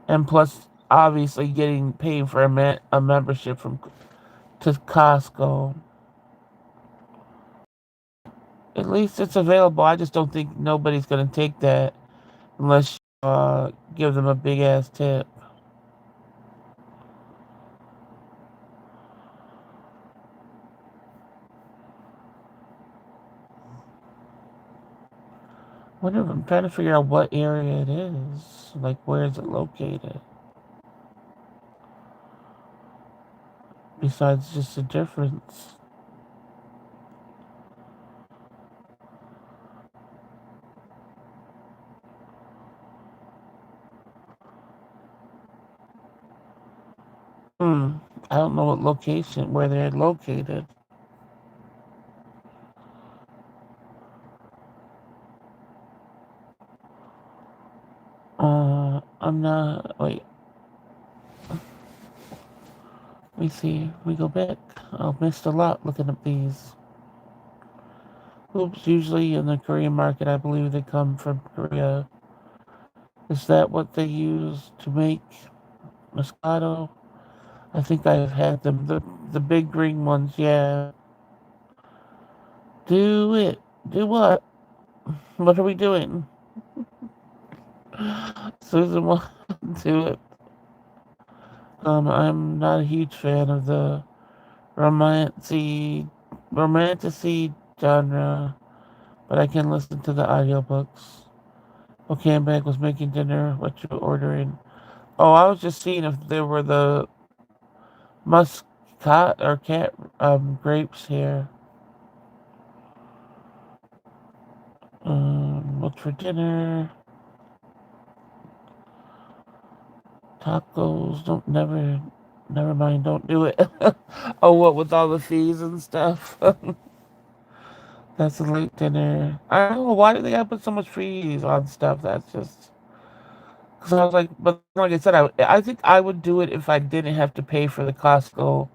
and plus obviously getting paid for a membership from to Costco. At least it's available. I just don't think nobody's gonna take that unless you give them a big ass tip. Wonder if I'm trying to figure out what area it is. Like, where is it located? Besides just the difference. Hmm. I don't know what location, where they're located. I'm not. Wait. Let me see. We go back. I missed a lot looking at these. Oops. Usually in the Korean market, I believe they come from Korea. Is that what they use to make Moscato? I think I've had them. The big green ones, yeah. Do it. Do what? What are we doing? Susan will do it. I'm not a huge fan of the romantic genre, but I can listen to the audiobooks. Okay, I'm back. Was making dinner. What you ordering? Oh, I was just seeing if there were the muscat or cat grapes here. What's for dinner? Tacos. Don't never mind. Don't do it. Oh, what with all the fees and stuff? That's a late dinner. I don't know why do they gotta put so much fees on stuff. That's just because I was like, but like I said, I think I would do it if I didn't have to pay for the Costco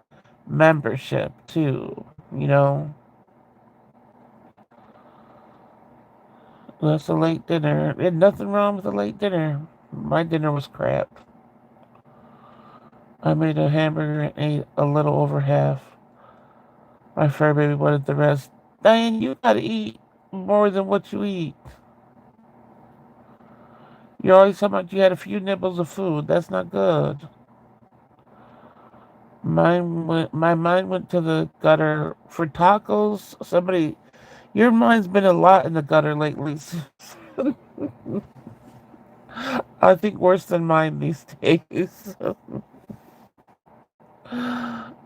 membership too. You know, that's a late dinner. There's nothing wrong with a late dinner. My dinner was crap. I made a hamburger and ate a little over half. My fur baby wanted the rest. Diane, you gotta eat more than what you eat. You're always talking about you had a few nibbles of food. That's not good. My mind went to the gutter for tacos. Your mind's been a lot in the gutter lately. I think worse than mine these days.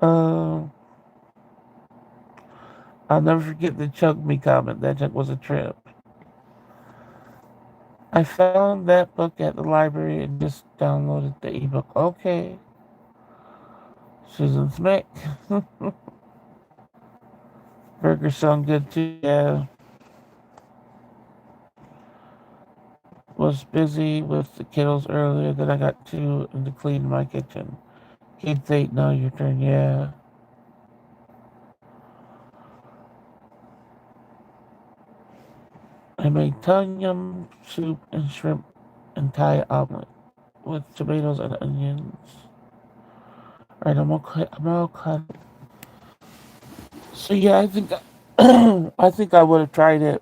uh, I'll never forget the chug me comment. That was a trip. I found that book at the library and just downloaded the ebook. Okay. Susan Smith. Burgers sound good too. Yeah. was busy with the kiddos earlier, then I got to clean my kitchen. Kids ate, now your turn, yeah. I made tom yum soup and shrimp and Thai omelet with tomatoes and onions. Alright, I'm all cut. So yeah, I think I think I would have tried it.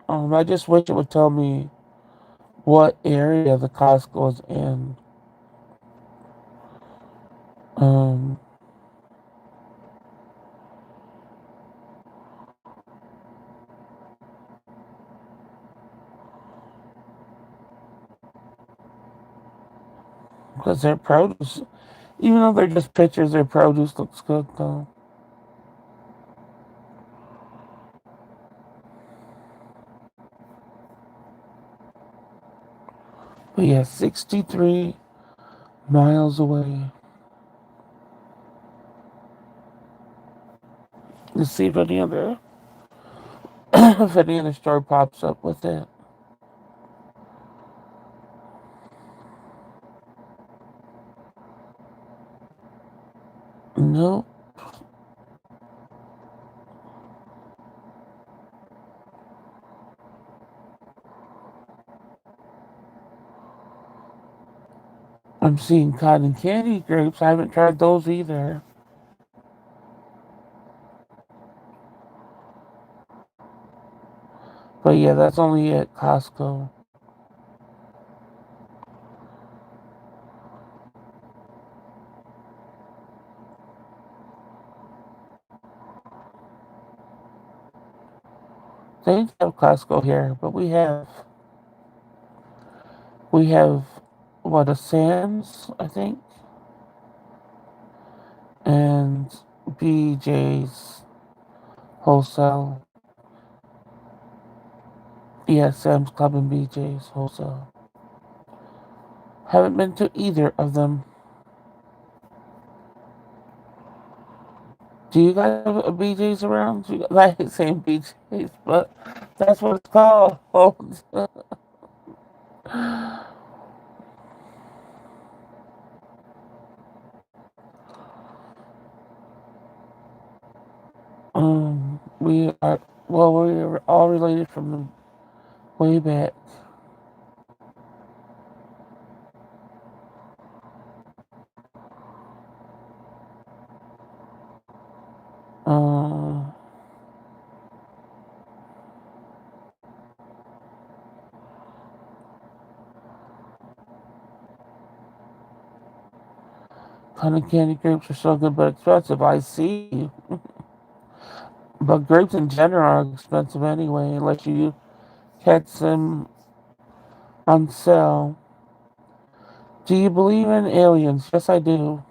I just wish it would tell me what area the Costco is in. Um, because their produce, even though they're just pictures, their produce looks good though. But yeah, 63 miles away. Let's see if any other if any other store pops up with it. No, I'm seeing cotton candy grapes. I haven't tried those either. But yeah, that's only at Costco. They don't have Costco here, but we have what, a Sam's, I think, and BJ's wholesale. Yeah, Sam's Club and BJ's wholesale. Haven't been to either of them. Do you guys have a BJ's around? I hate saying BJ's, but that's what it's called. We are, well, we are all related from the way back. Uh, Cotton candy grapes are so good but expensive. I see. But grapes in general are expensive anyway, unless you catch them on sale. Do you believe in aliens? Yes, I do.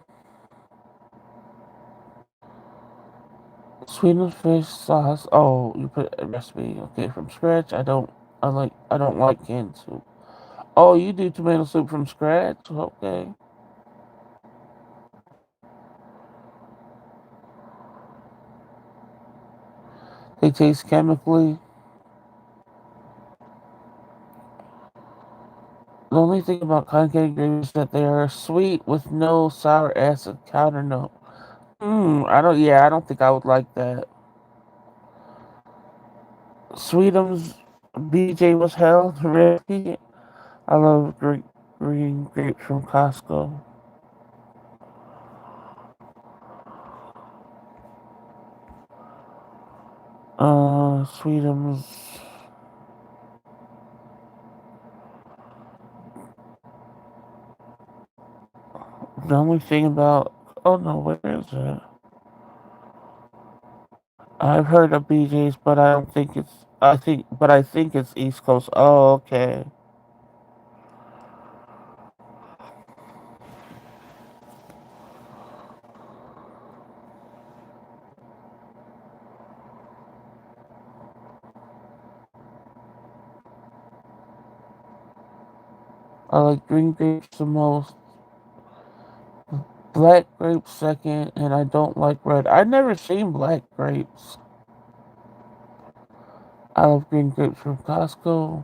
Swedish fish sauce. Oh, you put a recipe. Okay, from scratch. I don't like canned soup. Oh, you do tomato soup from scratch? Okay. They taste chemically. The only thing about cotton candy grapes is that they are sweet with no sour acid counter note. I don't think I would like that. Sweetums BJ was held ready. I love green grapes from Costco. Sweetums. The only thing about, oh no, where is it? I've heard of BJ's, but I don't think it's. I think it's East Coast. Oh, okay. I like green grapes the most. Black grapes second, and I don't like red. I've never seen black grapes. I love green grapes from Costco.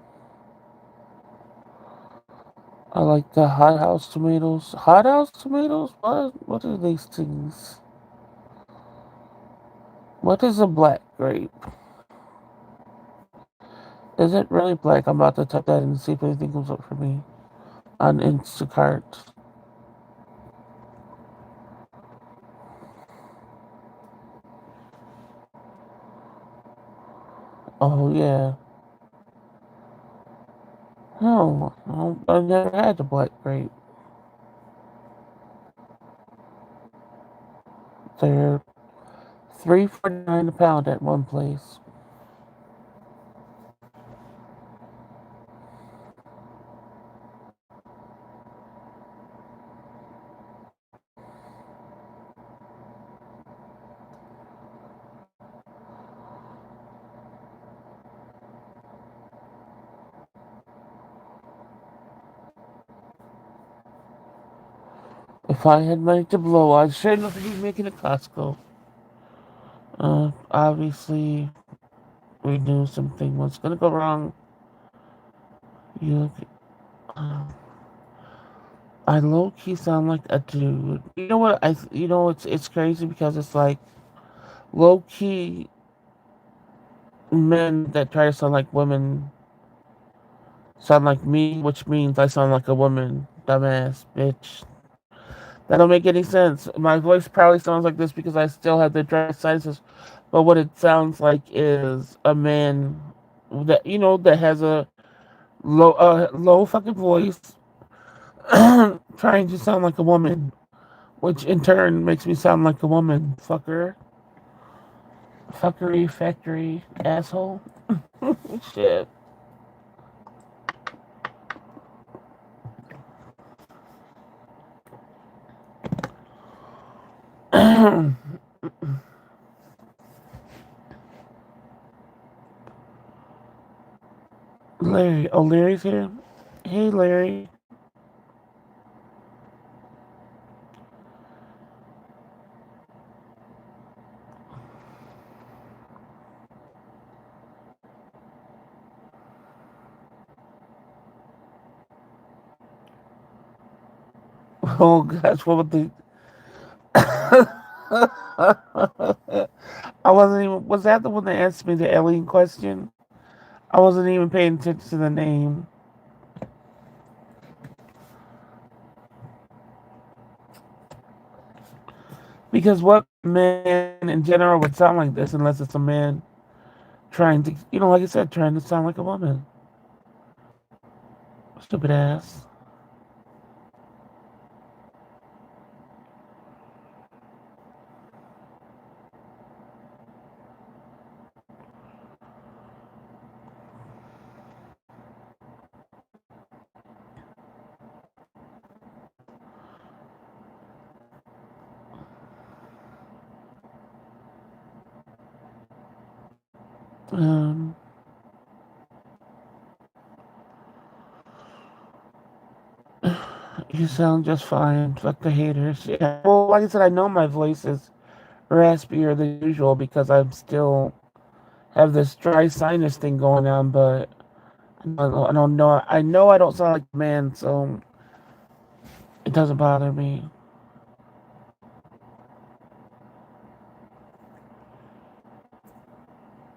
I like the hot house tomatoes. Hot house tomatoes? What are these things? What is a black grape? Is it really black? I'm about to type that in and see if anything comes up for me on Instacart. Oh yeah. No, I've never had the black grape. They're $3.49 a pound at one place. If I had money to blow, I'd sure enough be making a Costco. Obviously, we knew something was gonna go wrong. You, uh, I low key sound like a dude. You know what? It's crazy because it's like low key men that try to sound like women sound like me, which means I sound like a woman. Dumbass bitch. That don't make any sense. My voice probably sounds like this because I still have the dry sinuses, but what it sounds like is a man that has a low fucking voice, trying to sound like a woman, which in turn makes me sound like a woman. Fucker, fuckery, factory, asshole. Shit. Larry. Oh, Larry's here. Hey, Larry. Oh gosh, what about the? I wasn't even. Was that the one that asked me the alien question? I wasn't even paying attention to the name. Because what man in general would sound like this unless it's a man trying to, like I said, trying to sound like a woman? Stupid ass. Um, you sound just fine. Fuck the haters. Yeah. Well, like I said, I know my voice is raspier than usual because I'm still have this dry sinus thing going on, but I don't know. I know I don't sound like a man, so it doesn't bother me.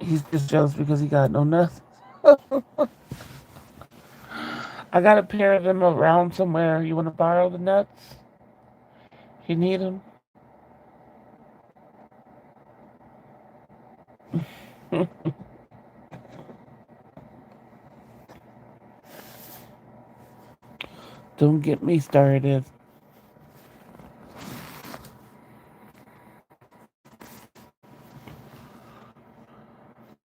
He's just jealous because he got no nuts. I got a pair of them around somewhere. You want to borrow the nuts? You need them? Don't get me started.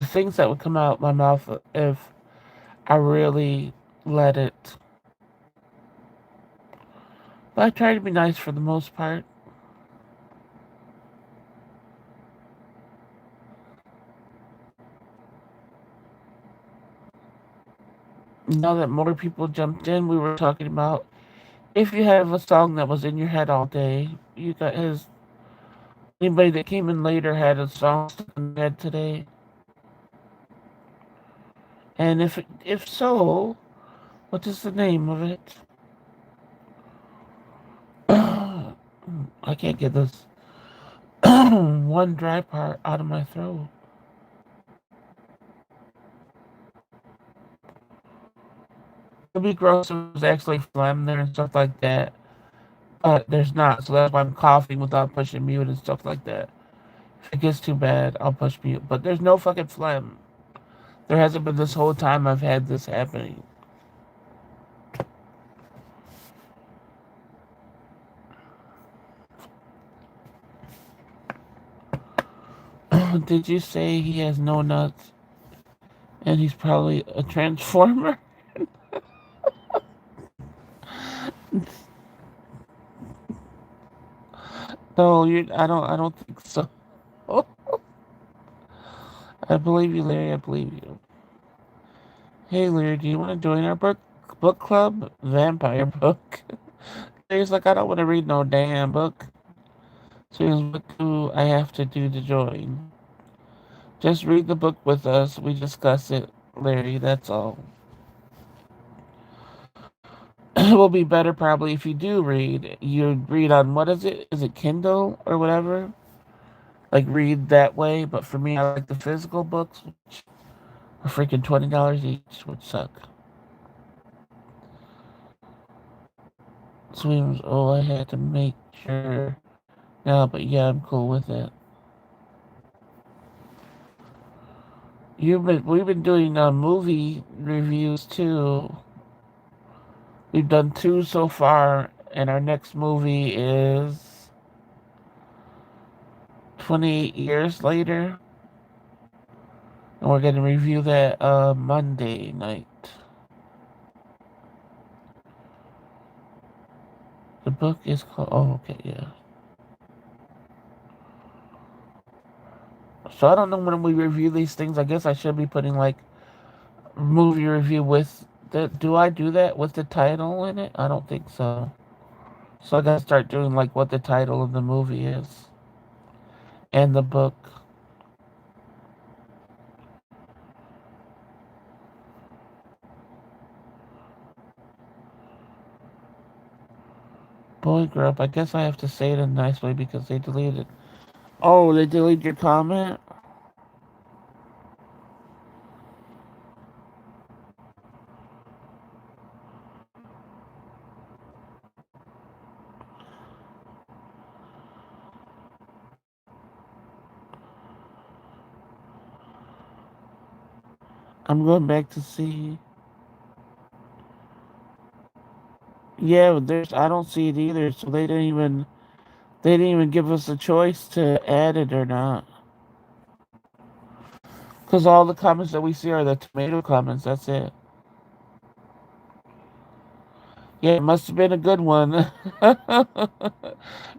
The things that would come out my mouth if I really let it. But I try to be nice for the most part. Now that more people jumped in, we were talking about if you have a song that was in your head all day. You got has anybody that came in later had a song stuck in their head today? And if so, what is the name of it? I can't get this one dry part out of my throat. It'd be gross if there's actually phlegm there and stuff like that, but there's not, so that's why I'm coughing without pushing mute and stuff like that. If it gets too bad, I'll push mute, but there's no fucking phlegm. There hasn't been this whole time I've had this happening. Did you say he has no nuts and he's probably a transformer? No, I don't think so. I believe you, Larry. I believe you. Hey, Larry, do you want to join our book club? Vampire book. He's like, I don't want to read no damn book. So he's, what do I have to do to join? Just read the book with us. We discuss it, Larry. That's all. It will be better probably if you do read. You read on what is it? Is it Kindle or whatever? Like read that way. But for me, I like the physical books, which are freaking $20 each, which suck. Swims. Oh, I had to make sure. No, but yeah, I'm cool with it. We've been doing movie reviews too. We've done two so far, and our next movie is 28 years later, and we're gonna review that Monday night. The book is called. Oh, okay, yeah. So I don't know when we review these things. I guess I should be putting like movie review with the. Do I do that with the title in it? I don't think so. So I gotta start doing like what the title of the movie is and the book. Boy group. I guess I have to say it in a nice way because they deleted. Oh, they deleted your comment? I'm going back to see. Yeah, but there's. I don't see it either. So they didn't even. They didn't even give us a choice to add it or not. Because all the comments that we see are the tomato comments. That's it. Yeah, it must have been a good one.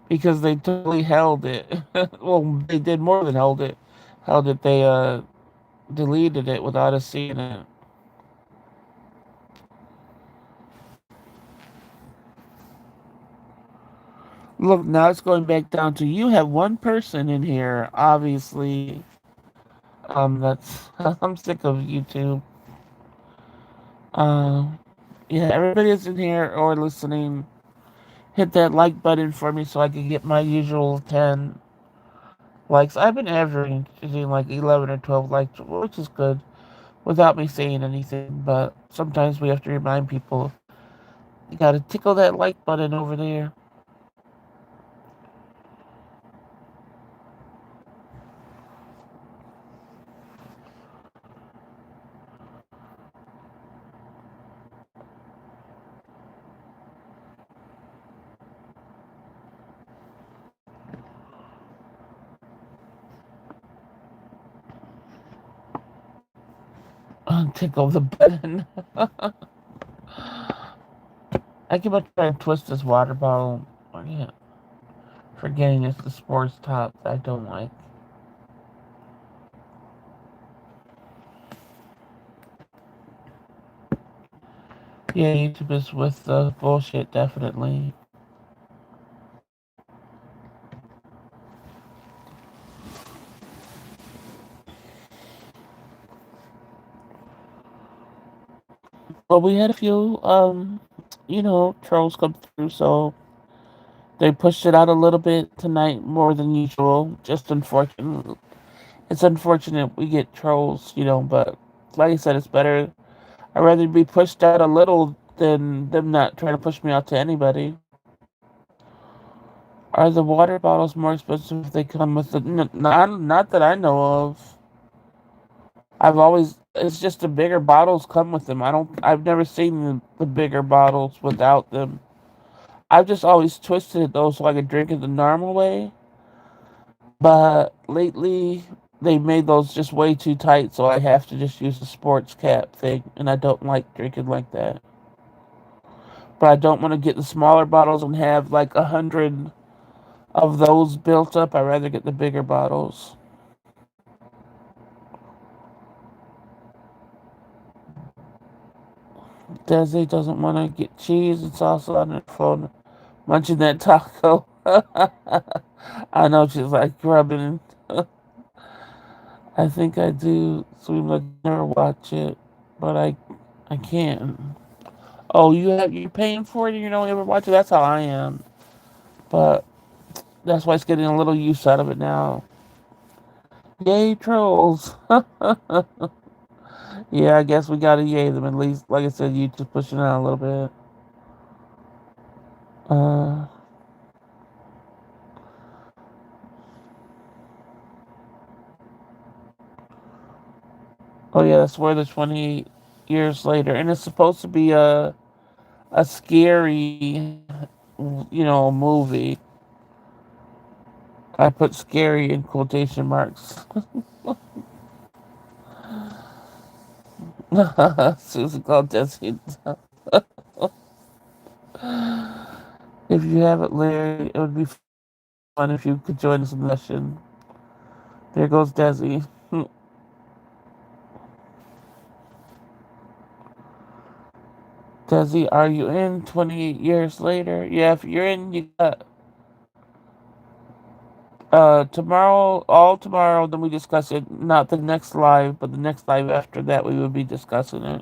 Because they totally held it. Well, they did more than held it. Held it. They deleted it without us seeing it. Look, now it's going back down to you have one person in here, obviously. That's I'm sick of YouTube. Um, yeah, everybody that's in here or listening, hit that like button for me so I can get my usual 10 likes. I've been averaging like 11 or 12 likes, which is good, without me saying anything. But sometimes we have to remind people you gotta tickle that like button over there. Tickle the button. I keep on trying to twist this water bottle. Yeah, forgetting it's the sports top that I don't like. Yeah, YouTube is with the bullshit, definitely. But we had a few, trolls come through, so They pushed it out a little bit tonight more than usual. Just unfortunate. It's unfortunate we get trolls, but like I said, it's better. I'd rather be pushed out a little than them not trying to push me out to anybody. Are the water bottles more expensive if they come with the? Not that I know of. It's just the bigger bottles come with them. I've never seen the bigger bottles without them. I've just always twisted it though so I could drink it the normal way. But lately, they made those just way too tight, so I have to just use the sports cap thing, and I don't like drinking like that. But I don't want to get the smaller bottles and have like 100 of those built up. I'd rather get the bigger bottles. Desi doesn't want to get cheese and salsa on her phone, munching that taco. I know she's like grubbing. I think I do swim like never watch it, but I can't. Oh, you're paying for it and you don't ever watch it? That's how I am. But that's why it's getting a little use out of it now. Yay, trolls. Yeah, I guess we gotta yay them at least. Like I said, you just pushing out a little bit. Uh, oh yeah, that's where the 20 years later. And it's supposed to be a scary, movie. I put scary in quotation marks. Susan called Desi. If you haven't, Larry, it would be fun if you could join us in the session. There goes Desi. Desi, are you in 28 years later? Yeah, if you're in, you got tomorrow, all tomorrow, then we discuss it. Not the next live, but the next live after that, we would be discussing it.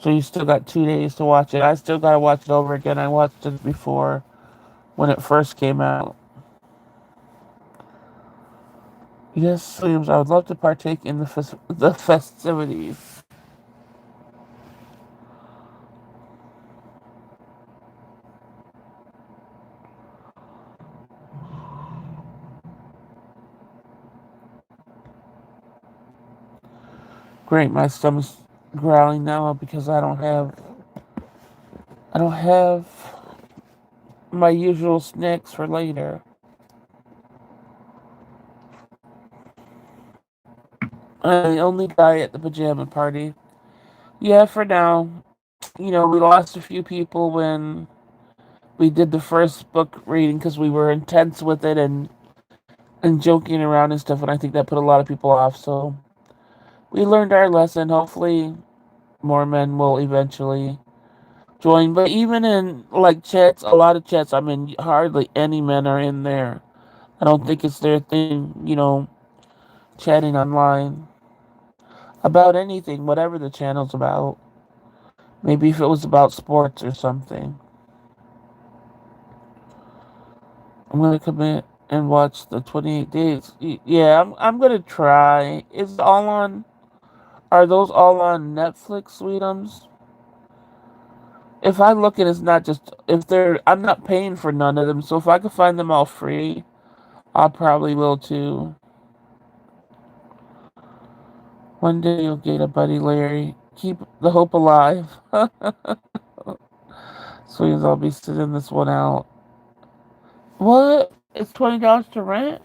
So you still got 2 days to watch it. I still gotta watch it over again. I watched it before when it first came out. Yes, Williams, I would love to partake in the festivities. Great, my stomach's growling now because I don't have my usual snacks for later. I'm the only guy at the pajama party. Yeah, for now. We lost a few people when we did the first book reading because we were intense with it and joking around and stuff, and I think that put a lot of people off. So we learned our lesson. Hopefully, more men will eventually join. But even in like chats, a lot of chats, I mean, hardly any men are in there. I don't think it's their thing, chatting online about anything, whatever the channel's about. Maybe if it was about sports or something. I'm gonna commit and watch the 28 days. Yeah, I'm gonna try. Is it all on? Are those all on Netflix, Sweetums? If I look at it's not just if they're. I'm not paying for none of them, so if I could find them all free, I probably will too. One day you'll get a buddy, Larry. Keep the hope alive. Sweetums, I'll be sitting this one out. What? It's $20 to rent?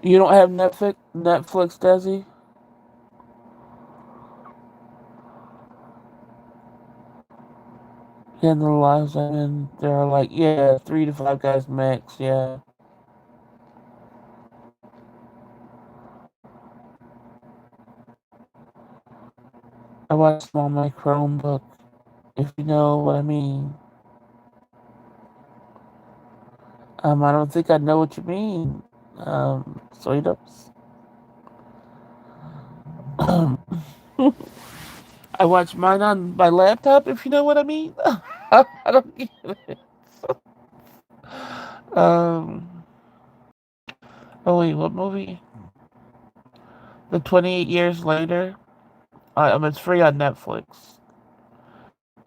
You don't have Netflix, Desi? Yeah, in the lives I'm in, there are like, yeah, 3 to 5 guys max, yeah. I watch them on my Chromebook, if you know what I mean. I don't think I know what you mean. Sweet ups. I watch mine on my laptop, if you know what I mean. I don't get it. Um, oh wait, what movie? The 28 Years Later. It's free on Netflix.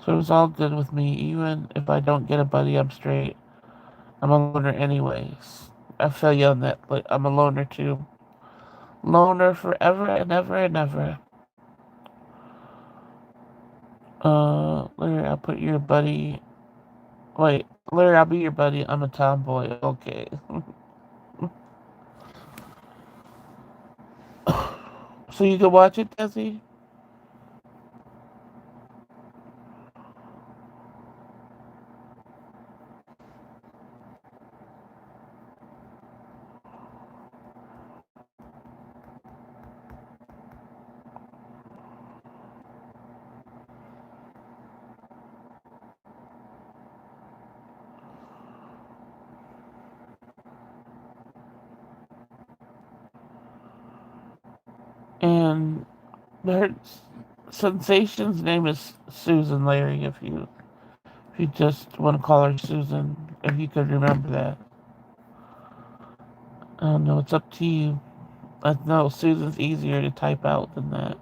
So it was all good with me. Even if I don't get a buddy, I'm straight. I'm a loner anyways. I feel you on that. Like, I'm a loner too. Loner forever and ever and ever. Larry, I'll put your buddy. Wait, Larry, I'll be your buddy. I'm a tomboy. Okay. So you can watch it, Desi? And her sensation's name is Susan, Larry. If you just want to call her Susan, if you could remember that. I don't know. It's up to you. I know Susan's easier to type out than that.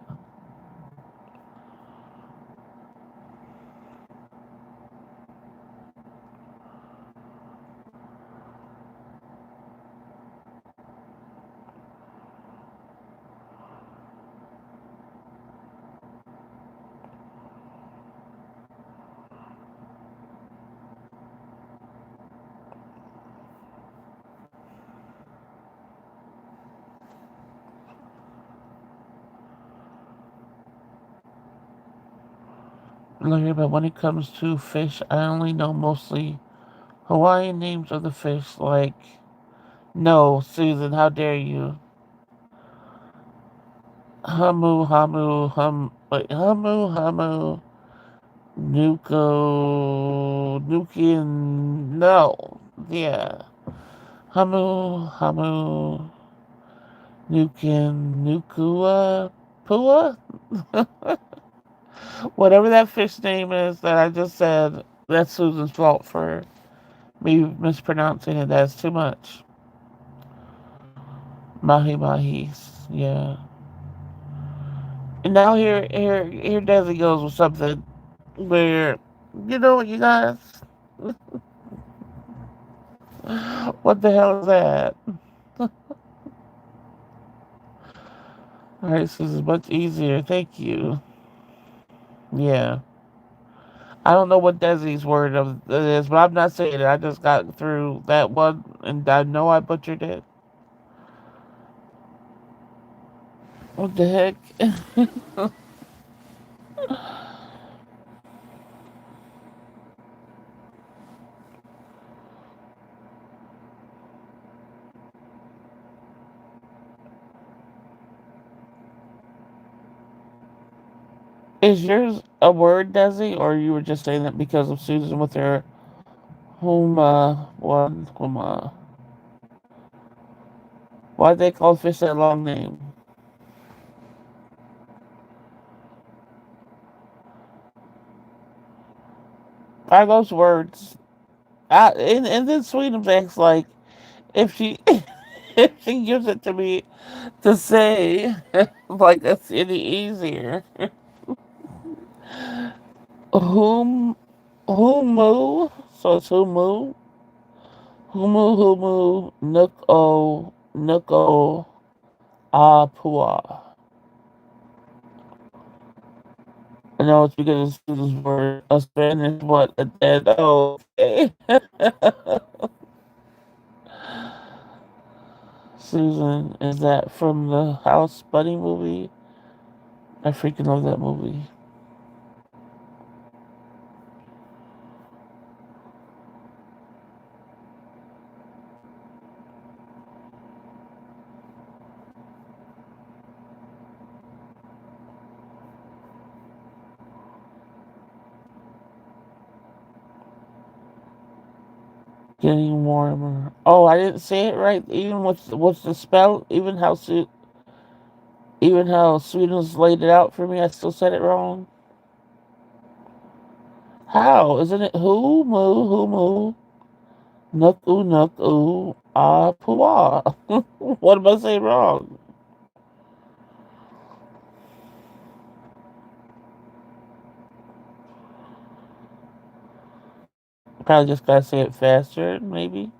Larry, but when it comes to fish, I only know mostly Hawaiian names of the fish. Like, no, Susan, how dare you? Hamu, hamu, wait, hamu, hamu, nuko, nukin, no, yeah. Hamu, hamu, nukin, nukua, pua? Whatever that fish name is that I just said, that's Susan's fault for me mispronouncing it. That's too much. Mahi mahis, yeah. And now here Desi goes with something where, you know what, you guys? What the hell is that? Alright, this is much easier. Thank you. Yeah. I don't know what Desi's word of it is, but I'm not saying it. I just got through that one, and I know I butchered it. What the heck? Is yours a word, Desi, or you were just saying that because of Susan with her huma one huma? Why'd they call fish that long name? Are those words? And then Sweetenbeck's like, if she if she gives it to me to say, like that's any easier. Hum humu, so it's humu nuko apua. I know it's because this is word a Spanish what and oh okay. Susan, is that from the House Bunny movie? I freaking love that movie. Getting warmer. Oh, I didn't say it right. Even what's the spell? Even how Sweden's laid it out for me, I still said it wrong. How? Isn't it who moo, nook ooh, ah, pooah? What am I saying wrong? Probably just gotta say it faster, maybe.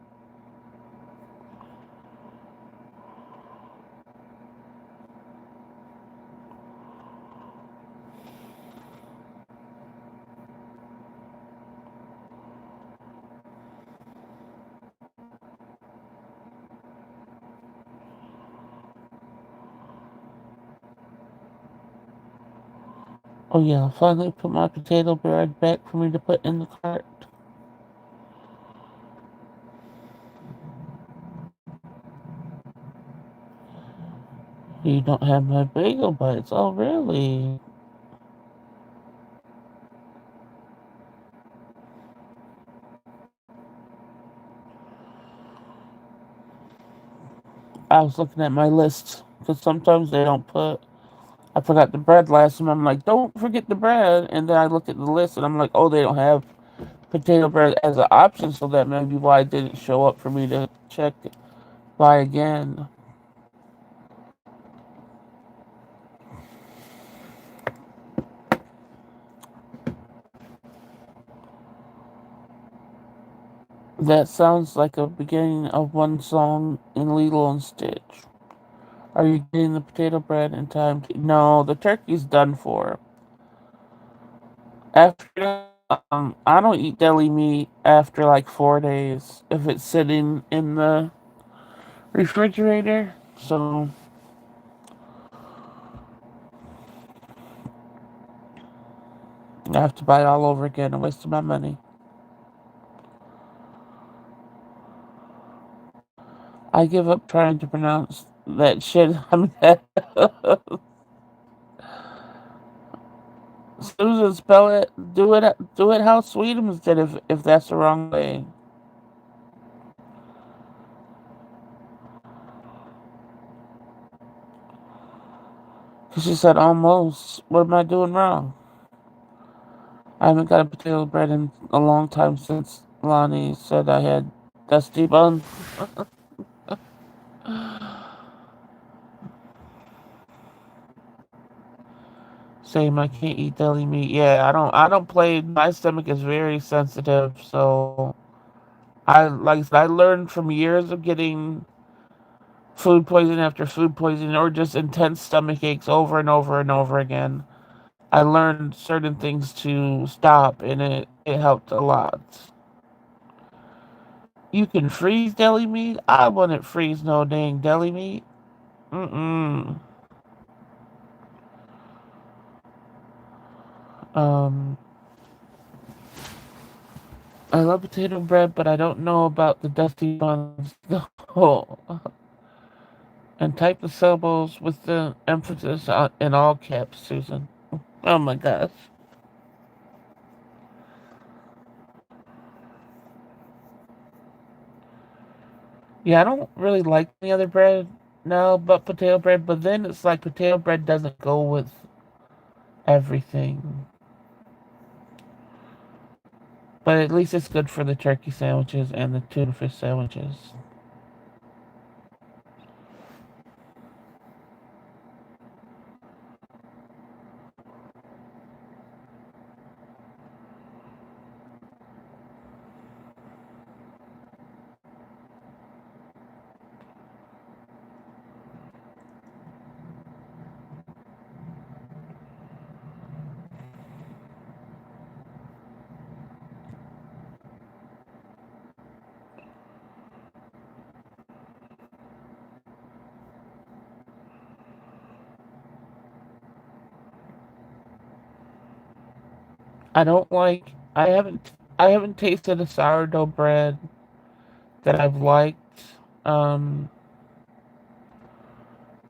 Oh yeah, finally put my potato bread back for me to put in the cart. You don't have my bagel bites. Oh really? I was looking at my list because sometimes they don't put. I forgot the bread last time. I'm like, don't forget the bread. And then I looked at the list and I'm like, oh, they don't have potato bread as an option, so that may be why it didn't show up for me to check buy again. That sounds like a beginning of one song in Lilo and Stitch. Are you getting the potato bread in time? No, the turkey's done for. After I don't eat deli meat after like 4 days if it's sitting in the refrigerator. So I have to buy it all over again. I wasted my money. I give up trying to pronounce that shit. I mean, Susan, spell it. Do it how Sweetums did. If that's the wrong way. Because she said almost. What am I doing wrong? I haven't got a potato bread in a long time since Lonnie said I had dusty buns. Same. I can't eat deli meat. Yeah, I don't. I don't play. My stomach is very sensitive, so I like I said, I learned from years of getting food poisoning after food poisoning or just intense stomach aches over and over and over again. I learned certain things to stop, and it helped a lot. You can freeze deli meat. I wouldn't freeze no dang deli meat. Mm-mm. Um, I love potato bread, but I don't know about the dusty buns. No. And type the syllables with the emphasis on, in all caps, Susan. Oh my gosh. Yeah, I don't really like any other bread now but potato bread, but then it's like potato bread doesn't go with everything. But at least it's good for the turkey sandwiches and the tuna fish sandwiches. I don't like I haven't tasted a sourdough bread that I've liked. Um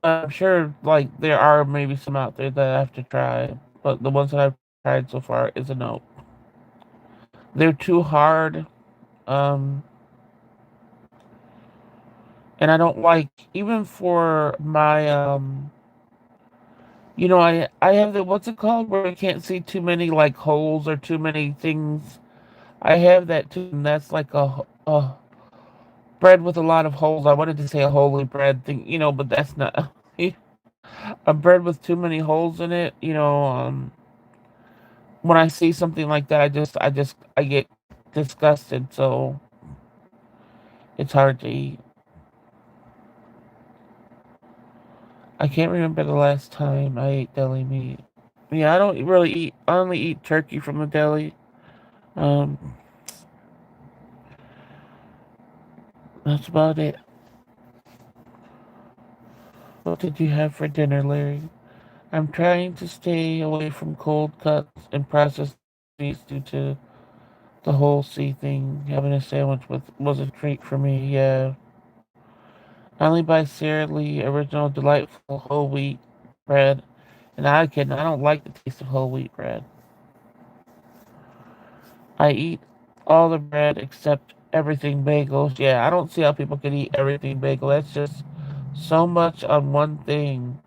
I'm sure like there are maybe some out there that I have to try, but the ones that I've tried so far is a no. They're too hard. Um and I don't like even for my I have the what's it called where I can't see too many like holes or too many things. I have that too, and that's like a bread with a lot of holes. I wanted to say a holy bread thing, but that's not a bread with too many holes in it. When I see something like that, I get disgusted. So it's hard to eat. I can't remember the last time I ate deli meat. Yeah, I don't really eat. I only eat turkey from the deli. Um, that's about it. What did you have for dinner, Larry? I'm trying to stay away from cold cuts and processed meats due to the whole sea thing. Having a sandwich was a treat for me. Yeah, I only buy Sara Lee original delightful whole wheat bread, and I don't like the taste of whole wheat bread. I eat all the bread except everything bagels. Yeah, I don't see how people can eat everything bagel. That's just so much on one thing.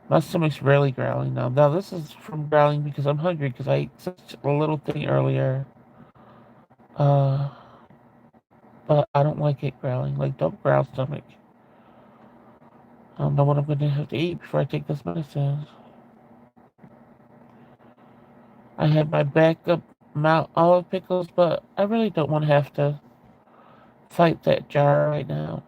My stomach's really growling now. Now this is from growling because I'm hungry because I ate such a little thing earlier. Uh, but I don't like it growling. Like, don't growl stomach. I don't know what I'm going to have to eat before I take this medicine. I have my backup Mount Olive pickles, but I really don't want to have to fight that jar right now.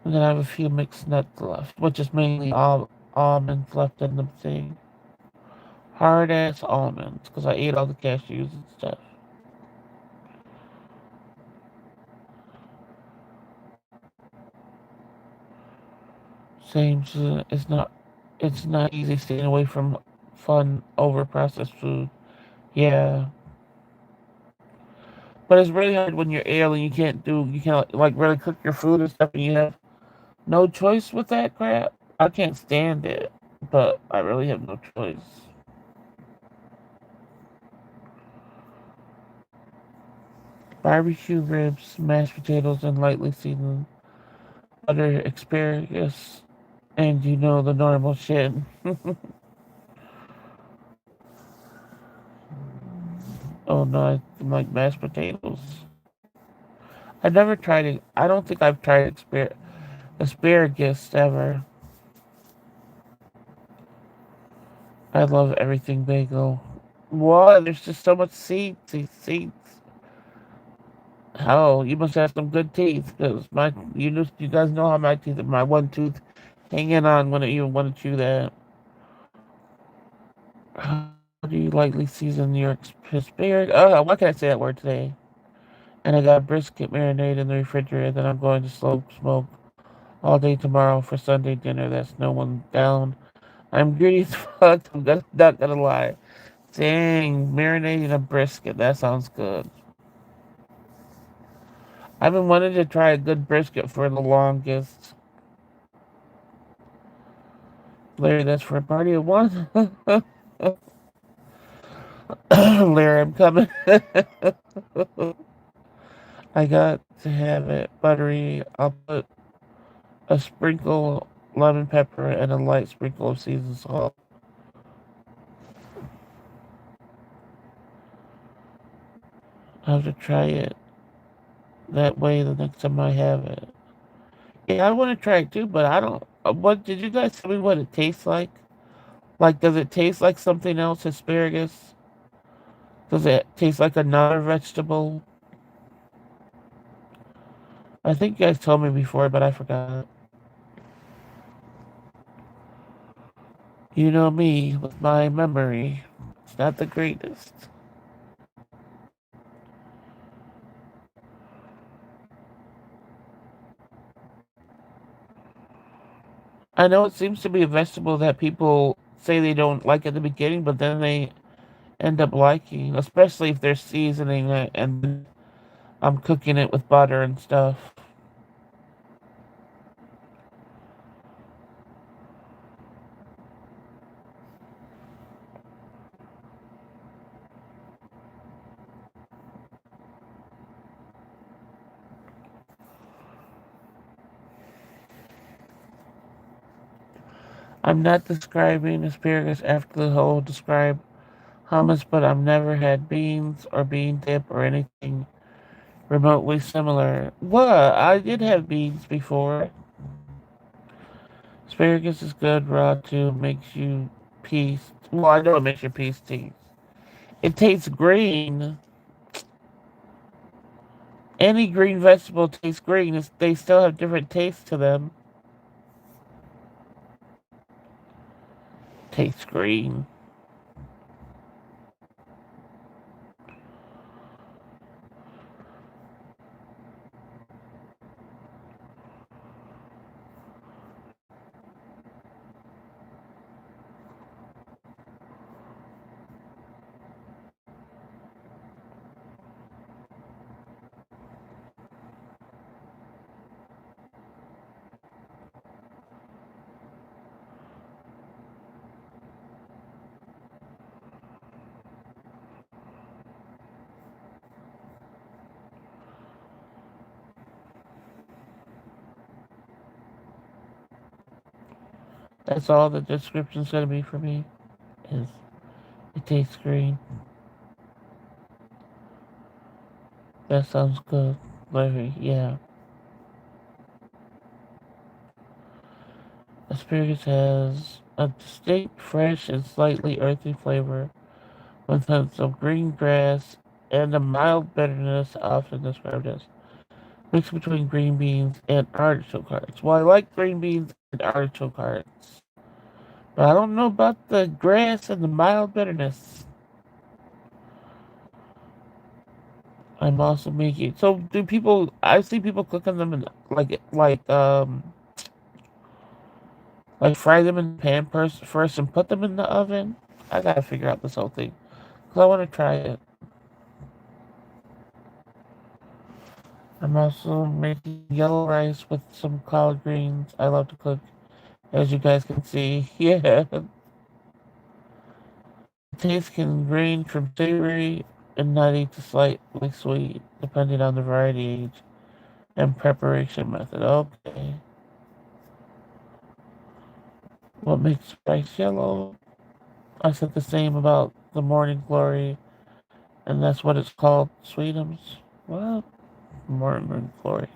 And then I have a few mixed nuts left, which is mainly all almonds left in the thing. Hard ass almonds, because I ate all the cashews and stuff. Same, it's not easy staying away from fun over processed food. Yeah. But it's really hard when you're ill and you can't like really cook your food and stuff and you have no choice with that crap. I can't stand it, but I really have no choice. Barbecue ribs, mashed potatoes, and lightly seasoned butter, asparagus, and the normal shit. Oh no, I like mashed potatoes. I never tried it. I don't think I've tried asparagus ever. I love everything bagel. What? There's just so much seeds. Oh, you must have some good teeth, because you guys know how my teeth, my one tooth hanging on when you want to chew that. How do you lightly season your asparagus? Oh, why can't I say that word today? And I got brisket marinade in the refrigerator that I'm going to slow smoke all day tomorrow for Sunday dinner. That's no one down. I'm greedy as fuck. Not gonna lie. Dang, marinating a brisket. That sounds good. I've been wanting to try a good brisket for the longest. Larry, that's for a party of one. Larry, I'm coming. I got to have it buttery. I'll put a sprinkle lemon pepper and a light sprinkle of seasoned salt. I have to try it that way the next time I have it. Yeah, I want to try it too, but I don't. What did you guys tell me what it tastes like? Like, does it taste like something else? Asparagus? Does it taste like another vegetable? I think you guys told me before, but I forgot. You know me with my memory. It's not the greatest. I know it seems to be a vegetable that people say they don't like at the beginning, but then they end up liking, especially if they're seasoning it and I'm cooking it with butter and stuff. I'm not describing asparagus after the whole describe hummus, but I've never had beans or bean dip or anything remotely similar. Well, I did have beans before. Asparagus is good raw too. Makes you peace. Well, I know it makes your peace teeth. It tastes green. Any green vegetable tastes green. They still have different tastes to them. Tastes green. That's all the description's gonna be for me. Is it tastes green. That sounds good. Larry, yeah. Asparagus has a distinct, fresh, and slightly earthy flavor with hints of green grass and a mild bitterness often described as mixed between green beans and artichoke hearts. Well, I like green beans and artichoke hearts, but I don't know about the grass and the mild bitterness. I'm also making. So do people? I see people cooking them in like fry them in the pan first and put them in the oven. I gotta figure out this whole thing because I want to try it. I'm also making yellow rice with some collard greens. I love to cook, as you guys can see. Yeah, the taste can range from savory and nutty to slightly sweet, depending on the variety, age, and preparation method. Okay, what makes rice yellow? I said the same about the morning glory, and that's what it's called, sweetums. What? Morning glory.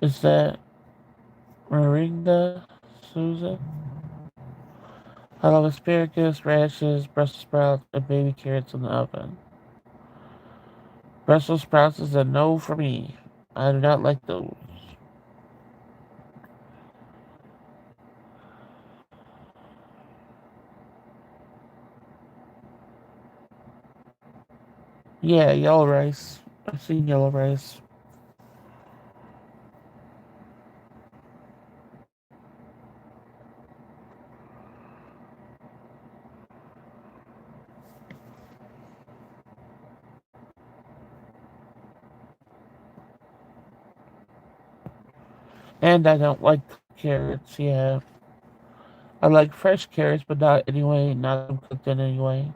Is that moringa, Susan? I love asparagus, radishes, Brussels sprouts, and baby carrots in the oven. Brussels sprouts is a no for me. I do not like those. Yeah, yellow rice. I've seen yellow rice. And I don't like carrots, yeah. I like fresh carrots, but not anyway, not them cooked in anyway.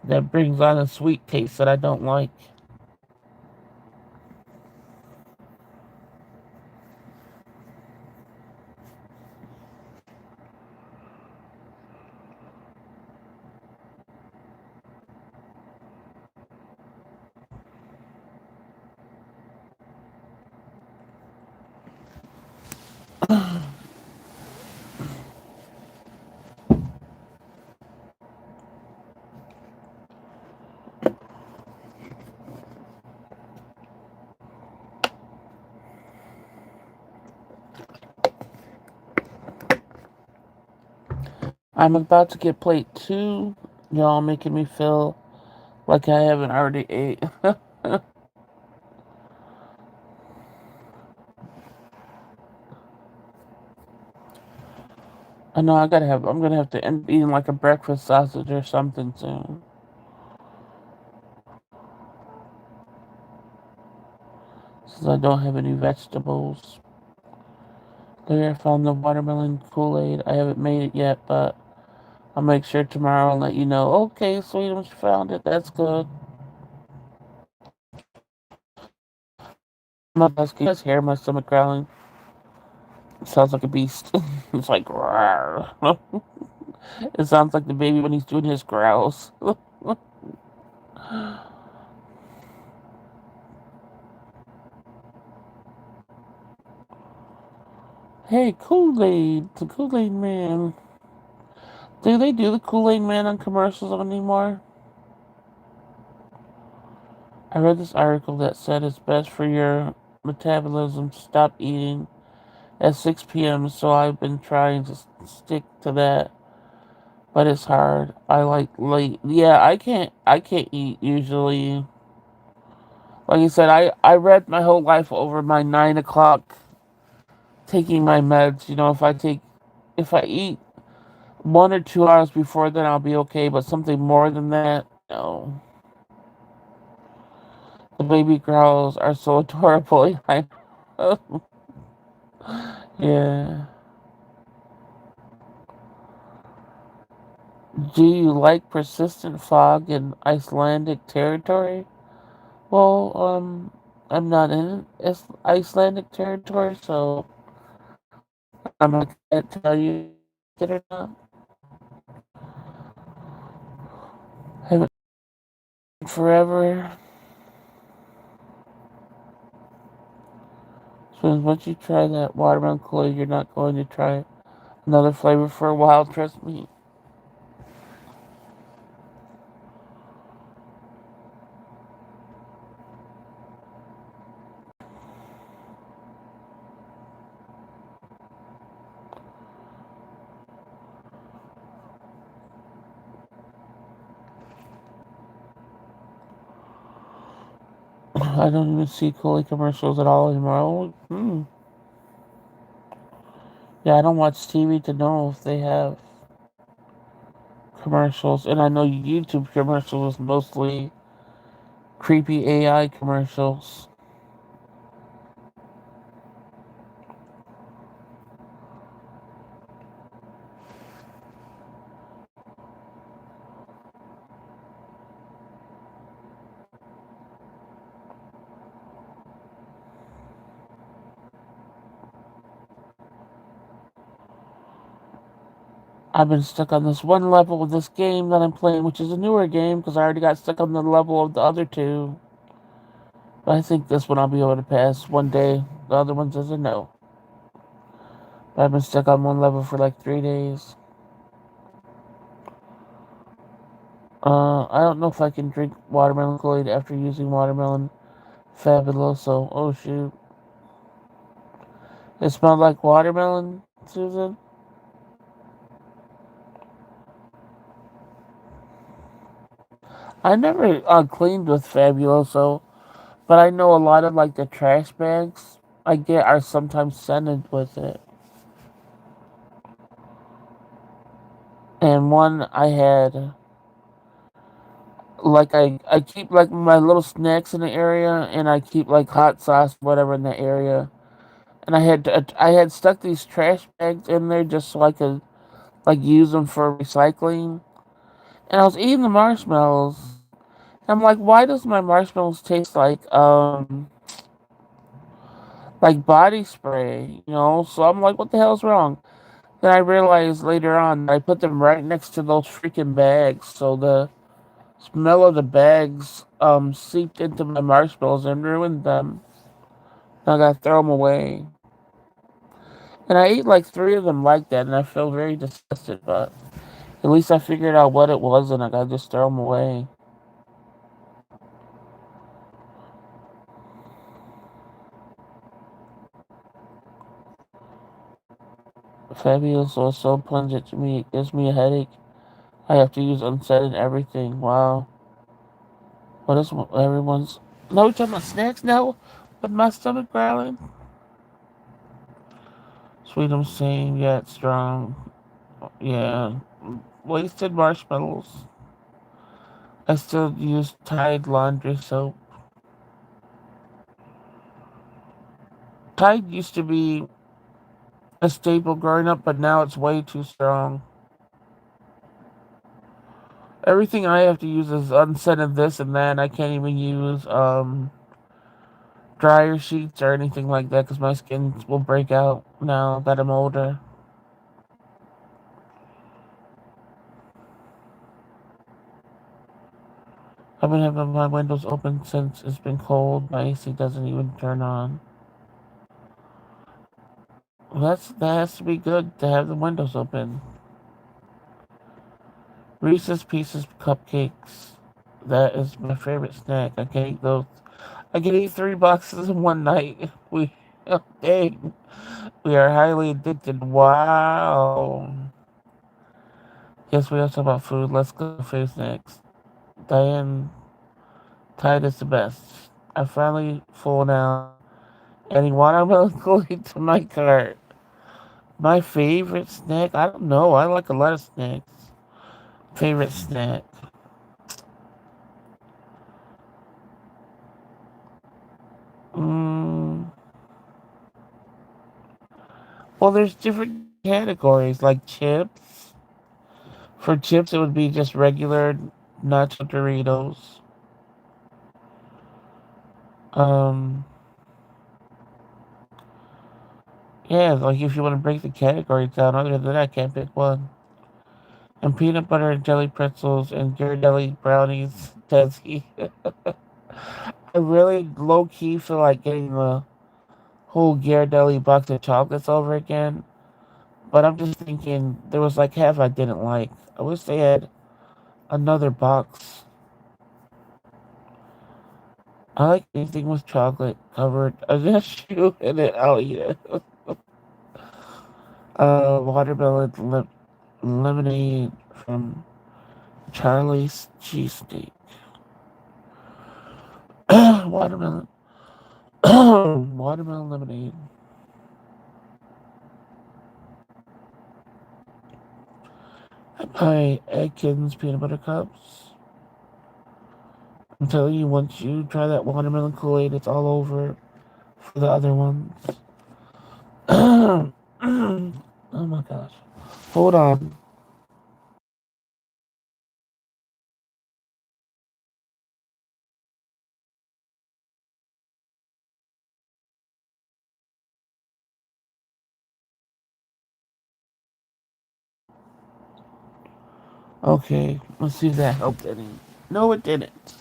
That brings on a sweet taste that I don't like. I'm about to get plate two. Y'all making me feel like I haven't already ate. I know I'm gonna have to end up eating like a breakfast sausage or something soon. Since I don't have any vegetables. There, I found the watermelon Kool-Aid. I haven't made it yet, but I'll make sure tomorrow and let you know. Okay, sweetums, found it. That's good. My best. Can you guys hear my stomach growling? It sounds like a beast. It's like, rawr. It sounds like the baby when he's doing his growls. Hey, Kool-Aid, the Kool-Aid Man. Do they do the Kool-Aid Man on commercials anymore? I read this article that said it's best for your metabolism to stop eating at 6 p.m., so I've been trying to stick to that, but it's hard. I like late. Yeah, I can't eat usually. Like I said, I read my whole life over my 9 o'clock taking my meds. If I eat 1 or 2 hours before then, I'll be okay, but something more than that, no. The baby girls are so adorable. Yeah. Do you like persistent fog in Icelandic territory? Well, I'm not in Icelandic territory, so I can't tell you if it or not. I haven't been forever. So once you try that watermelon Kool-Aid, you're not going to try another flavor for a while. Trust me. I don't even see Kool-Aid commercials at all anymore. Yeah, I don't watch TV to know if they have commercials, and I know YouTube commercials is mostly creepy AI commercials. I've been stuck on this one level of this game that I'm playing, which is a newer game because I already got stuck on the level of the other two. But I think this one I'll be able to pass one day. The other ones is a no. But I've been stuck on one level for like 3 days. I don't know if I can drink watermelon Kool-Aid after using watermelon Fabuloso. Oh shoot. It smelled like watermelon, Susan? I never cleaned with Fabuloso, but I know a lot of like the trash bags I get are sometimes scented with it. And one I had, like I keep like my little snacks in the area, and I keep like hot sauce, whatever in the area. And I had stuck these trash bags in there just so I could like use them for recycling. And I was eating the marshmallows. I'm like, why does my marshmallows taste like body spray? So I'm like, what the hell's wrong? Then I realized later on that I put them right next to those freaking bags, so the smell of the bags seeped into my marshmallows and ruined them. I gotta throw them away. And I ate like 3 of them like that, and I feel very disgusted, but at least I figured out what it was, and I gotta just throw them away. Fabulous was so pungent to me, it gives me a headache. I have to use unsaid and everything. Wow. What is everyone's... No, we're talking about snacks now? With my stomach growling? Sweet, I'm saying, yeah, it's strong. Yeah. Wasted marshmallows. I still use Tide laundry soap. Tide used to be a staple growing up, but now it's way too strong. Everything I have to use is unscented this and that. I can't even use dryer sheets or anything like that because my skin will break out now that I'm older. I've been having my windows open since it's been cold. My AC doesn't even turn on. That has to be good to have the windows open. Reese's Pieces cupcakes. That is my favorite snack. I can eat those. I can eat 3 boxes in one night. We, dang, we are highly addicted. Wow. Yes, we have to talk about food. Let's go to food next. Diane, Tide is the best. I finally full now. Adding watermelon cookie to my cart. My favorite snack? I don't know. I like a lot of snacks. Favorite snack? Mm, well, there's different categories like chips. For chips, it would be just regular nacho Doritos. Um, yeah, like if you want to break the categories down, other than that, I can't pick one. And peanut butter and jelly pretzels and Ghirardelli brownies. Tesky. I really low key feel like getting the whole Ghirardelli box of chocolates over again. But I'm just thinking there was like half I didn't like. I wish they had another box. I like anything with chocolate covered. I just shoe in it. I'll eat it. Watermelon lemonade from Charlie's Cheesesteak. Watermelon. Watermelon lemonade. I buy Atkins peanut butter cups. I'm telling you, once you try that watermelon Kool-Aid, it's all over for the other ones. Oh my gosh. Hold on. Okay, let's see if that helped any. No, it didn't.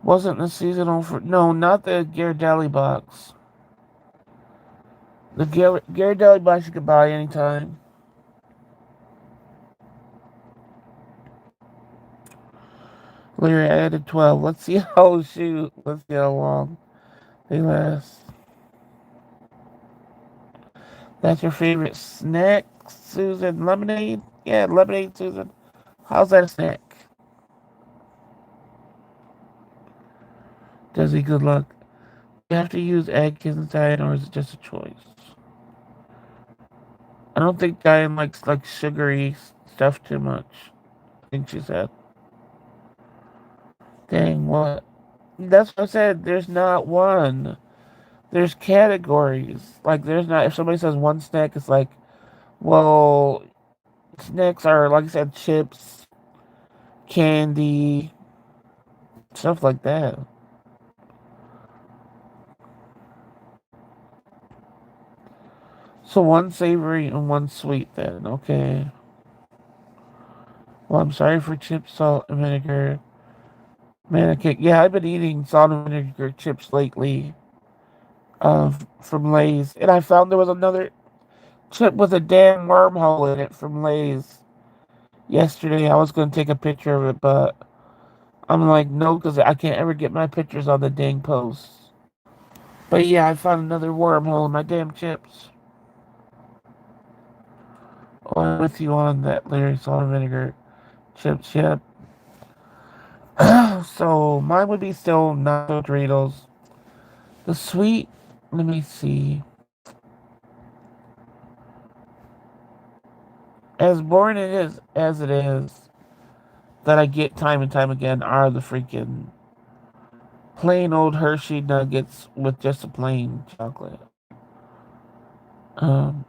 Wasn't the seasonal for. No, not the Ghirardelli box. The Ghirardelli box you could buy anytime. Larry, I added 12. Let's see how, shoot. Let's see how long they last. That's your favorite snack, Susan? Lemonade? Yeah, lemonade, Susan. How's that a snack? Does he good luck? You have to use Atkins diet, or is it just a choice? I don't think Diane likes like sugary stuff too much. I think she said. Dang, what? That's what I said. There's not one. There's categories. Like, there's not. If somebody says one snack, it's like, well, snacks are, like I said, chips, candy, stuff like that. So one savory and one sweet, then. Okay. Well, I'm sorry for chips, salt, and vinegar. Man, I can't. Yeah, I've been eating salt and vinegar chips lately. From Lay's, and I found there was another chip with a damn wormhole in it from Lay's yesterday. I was going to take a picture of it, but I'm like, no, because I can't ever get my pictures on the dang posts. But yeah, I found another wormhole in my damn chips. Oh, I'm with you on that, Larry. Salt and vinegar chips, yep. So mine would be still nacho Doritos. The sweet, let me see. As boring as it is, that I get time and time again are the freaking plain old Hershey nuggets with just a plain chocolate. Um,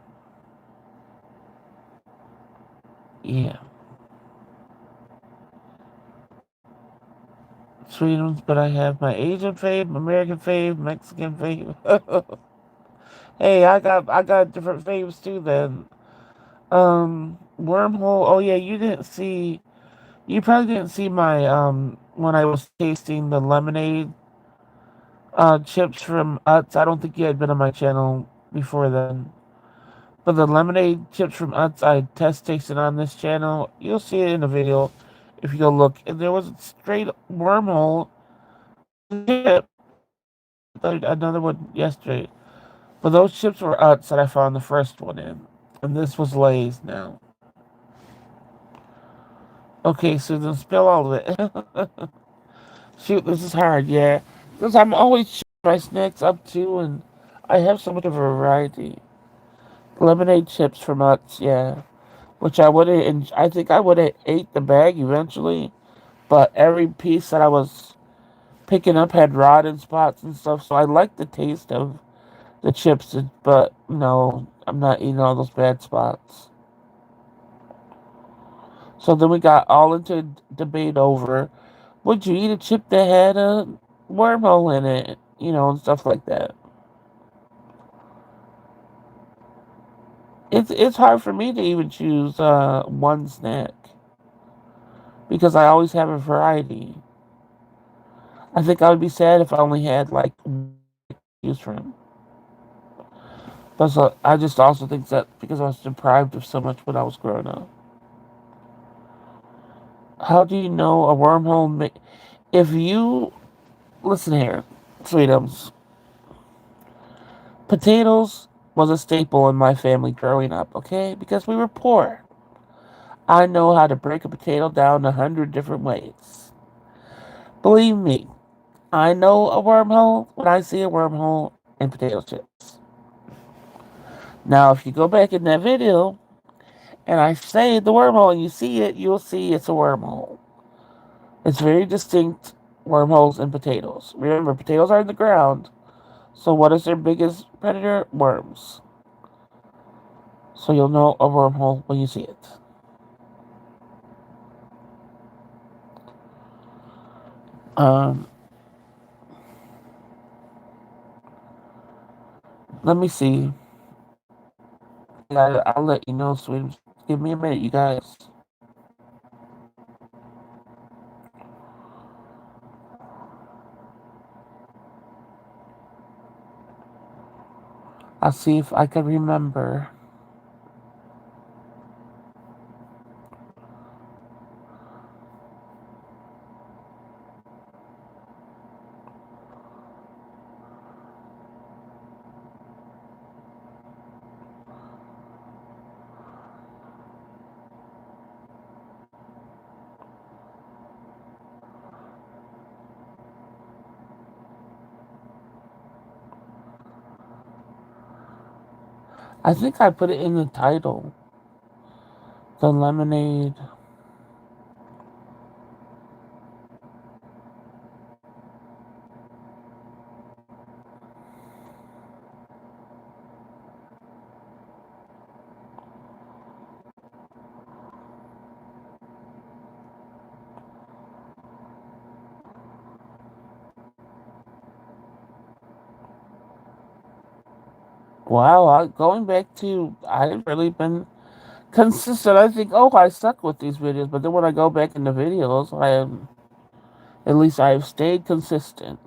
yeah. Sweetums, but I have my Asian fave, American fave, Mexican fave. Hey, I got different faves too then. Wormhole. Oh yeah, you probably didn't see my when I was tasting the lemonade chips from Utz. I don't think you had been on my channel before then. But the lemonade chips from Utz I test tasted on this channel. You'll see it in the video if you go look. And there was a straight wormhole chip. Another one yesterday. But those chips were Utz that I found the first one in. And this was Lay's now. Okay, Susan, spill all of it. Shoot, this is hard, yeah. Because I'm always shooting my snacks up too, and I have so much of a variety. Lemonade chips from Utz, yeah. Which I would have, I think I would have ate the bag eventually, but every piece that I was picking up had rotten spots and stuff, so I like the taste of the chips, but no, I'm not eating all those bad spots. So then we got all into debate over would you eat a chip that had a wormhole in it, and stuff like that. It's hard for me to even choose one snack because I always have a variety. I think I would be sad if I only had like one to choose from. But so, I just also think that because I was deprived of so much when I was growing up. How do you know a wormhole? If you listen here, sweetums, potatoes was a staple in my family growing up. Okay, because we were poor. I know how to break a potato down 100 different ways. Believe me, I know a wormhole when I see a wormhole in potato chips. Now, if you go back in that video and I say the wormhole and you see it, you'll see it's a wormhole. It's very distinct wormholes in potatoes. Remember, potatoes are in the ground, so what is their biggest predator? Worms. So you'll know a wormhole when you see it. Um, Let me see. I'll let you know, sweet. Give me a minute, you guys. I'll see if I can remember. I think I put it in the title. The lemonade. Wow, going back to, I've really been consistent. I think, oh, I suck with these videos, but then when I go back in the videos, at least I have stayed consistent.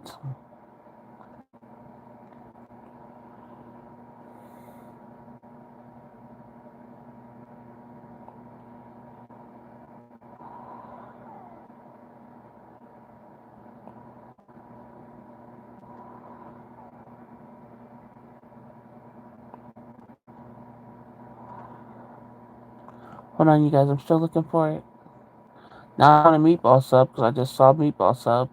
Hold on, you guys, I'm still looking for it. Now I want a meatball sub because I just saw meatball sub.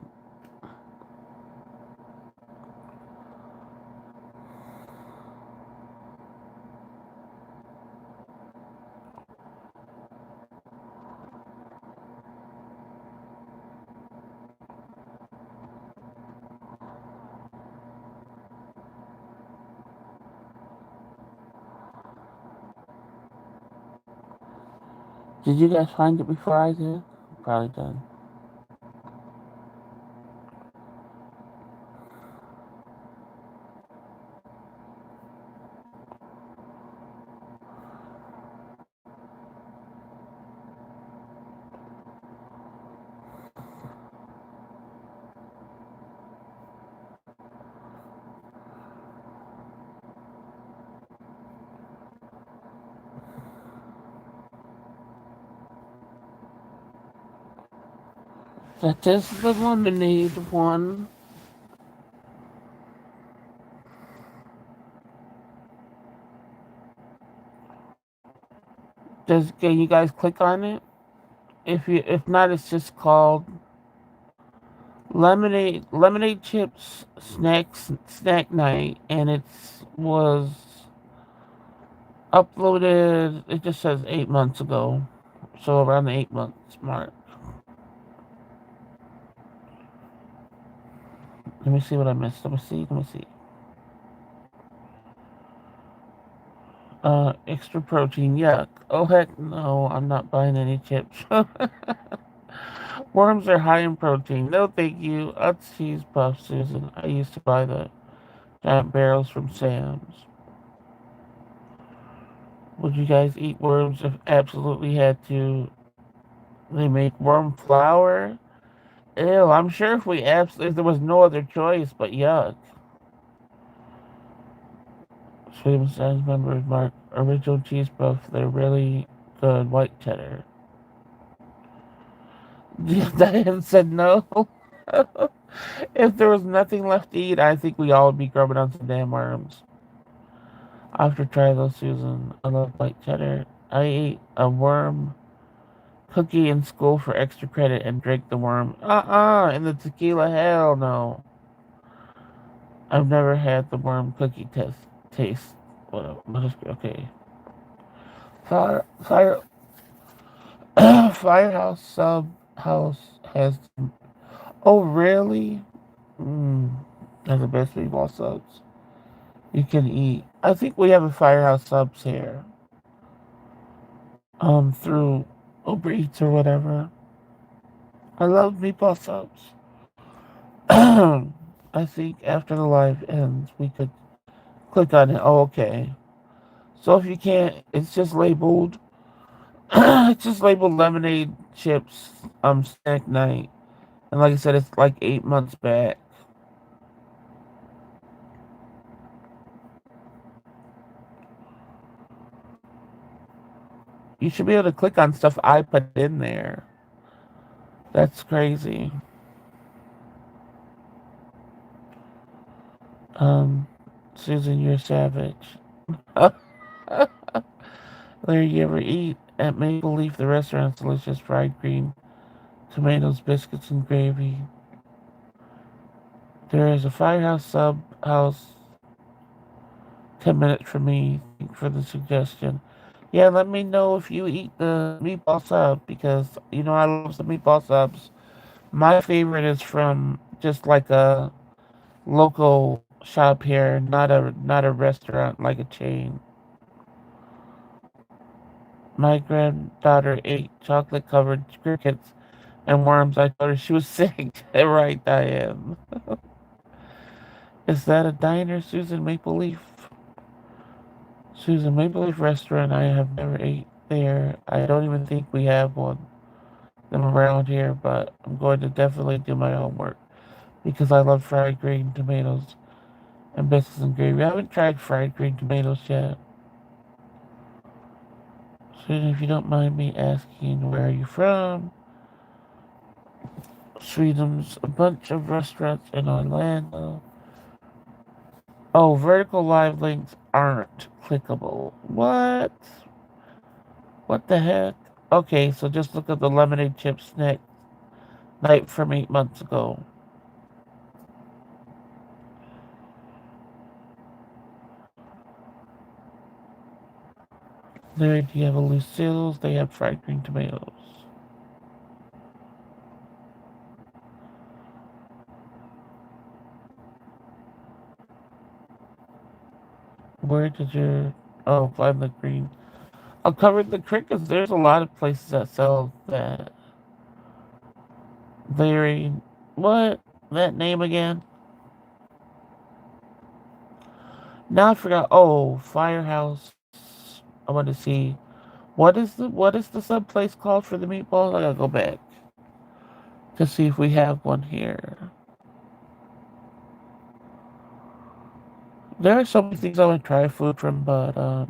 Did you guys find it before I did? Probably done. That is the lemonade one. Can you guys click on it? If not, it's just called lemonade chips snack night, and it's was uploaded. It just says 8 months ago, so around the 8 months mark. Let me see what I missed. Let me see. Let me see. Extra protein. Yuck. Oh heck no! I'm not buying any chips. Worms are high in protein. No, thank you. Utz cheese puff, Susan. I used to buy the giant barrels from Sam's. Would you guys eat worms if absolutely had to? They make worm flour? Ew, I'm sure if there was no other choice, but yuck. Sweet and Sounds members mark original cheese puff. They're really good white cheddar. Diane said no. If there was nothing left to eat, I think we all would be grubbing on some damn worms. I have to try those, Susan. I love white cheddar. I ate a worm cookie in school for extra credit and drank the worm. And the tequila, hell no. I've never had the worm cookie taste. What is okay? Fire Firehouse Sub House has. Oh really? Mm, they're the best meatball subs you can eat. I think we have a Firehouse Subs here. Through Uber Eats or whatever. I love meatball subs. I think after the live ends, we could click on it. Oh, okay. So if you can't, it's just labeled. It's just labeled lemonade chips. Snack night, and like I said, it's like 8 months back. You should be able to click on stuff I put in there. That's crazy. Um, Susan, you're savage. Larry, you ever eat at Maple Leaf, the restaurant's delicious fried green tomatoes, biscuits, and gravy? There is a Firehouse Sub House 10 minutes from me. Thanks for the suggestion. Yeah, let me know if you eat the meatball sub because I love the meatball subs. My favorite is from just like a local shop here, not a restaurant like a chain. My granddaughter ate chocolate covered crickets and worms. I told her she was sick. Right, Diane. Is that a diner, Susan Maple Leaf? Susan Maple Leaf restaurant. I have never ate there. I don't even think we have one them around here, but I'm going to definitely do my homework because I love fried green tomatoes and biscuits and gravy. I haven't tried fried green tomatoes yet. Susan, if you don't mind me asking, where are you from? Sweden's a bunch of restaurants in Orlando. Oh, vertical live links aren't clickable. What? What the heck? Okay, so just look at the lemonade chip snack night from 8 months ago. There, do you have a Lucille's? They have fried green tomatoes. Where did your... Oh, find the green. I'll cover the crickets. There's a lot of places that sell that. Very... What? That name again? Now I forgot. Oh, Firehouse. I want to see. What is the sub place called for the meatballs? I gotta go back to see if we have one here. There are so many things I want to try food from, but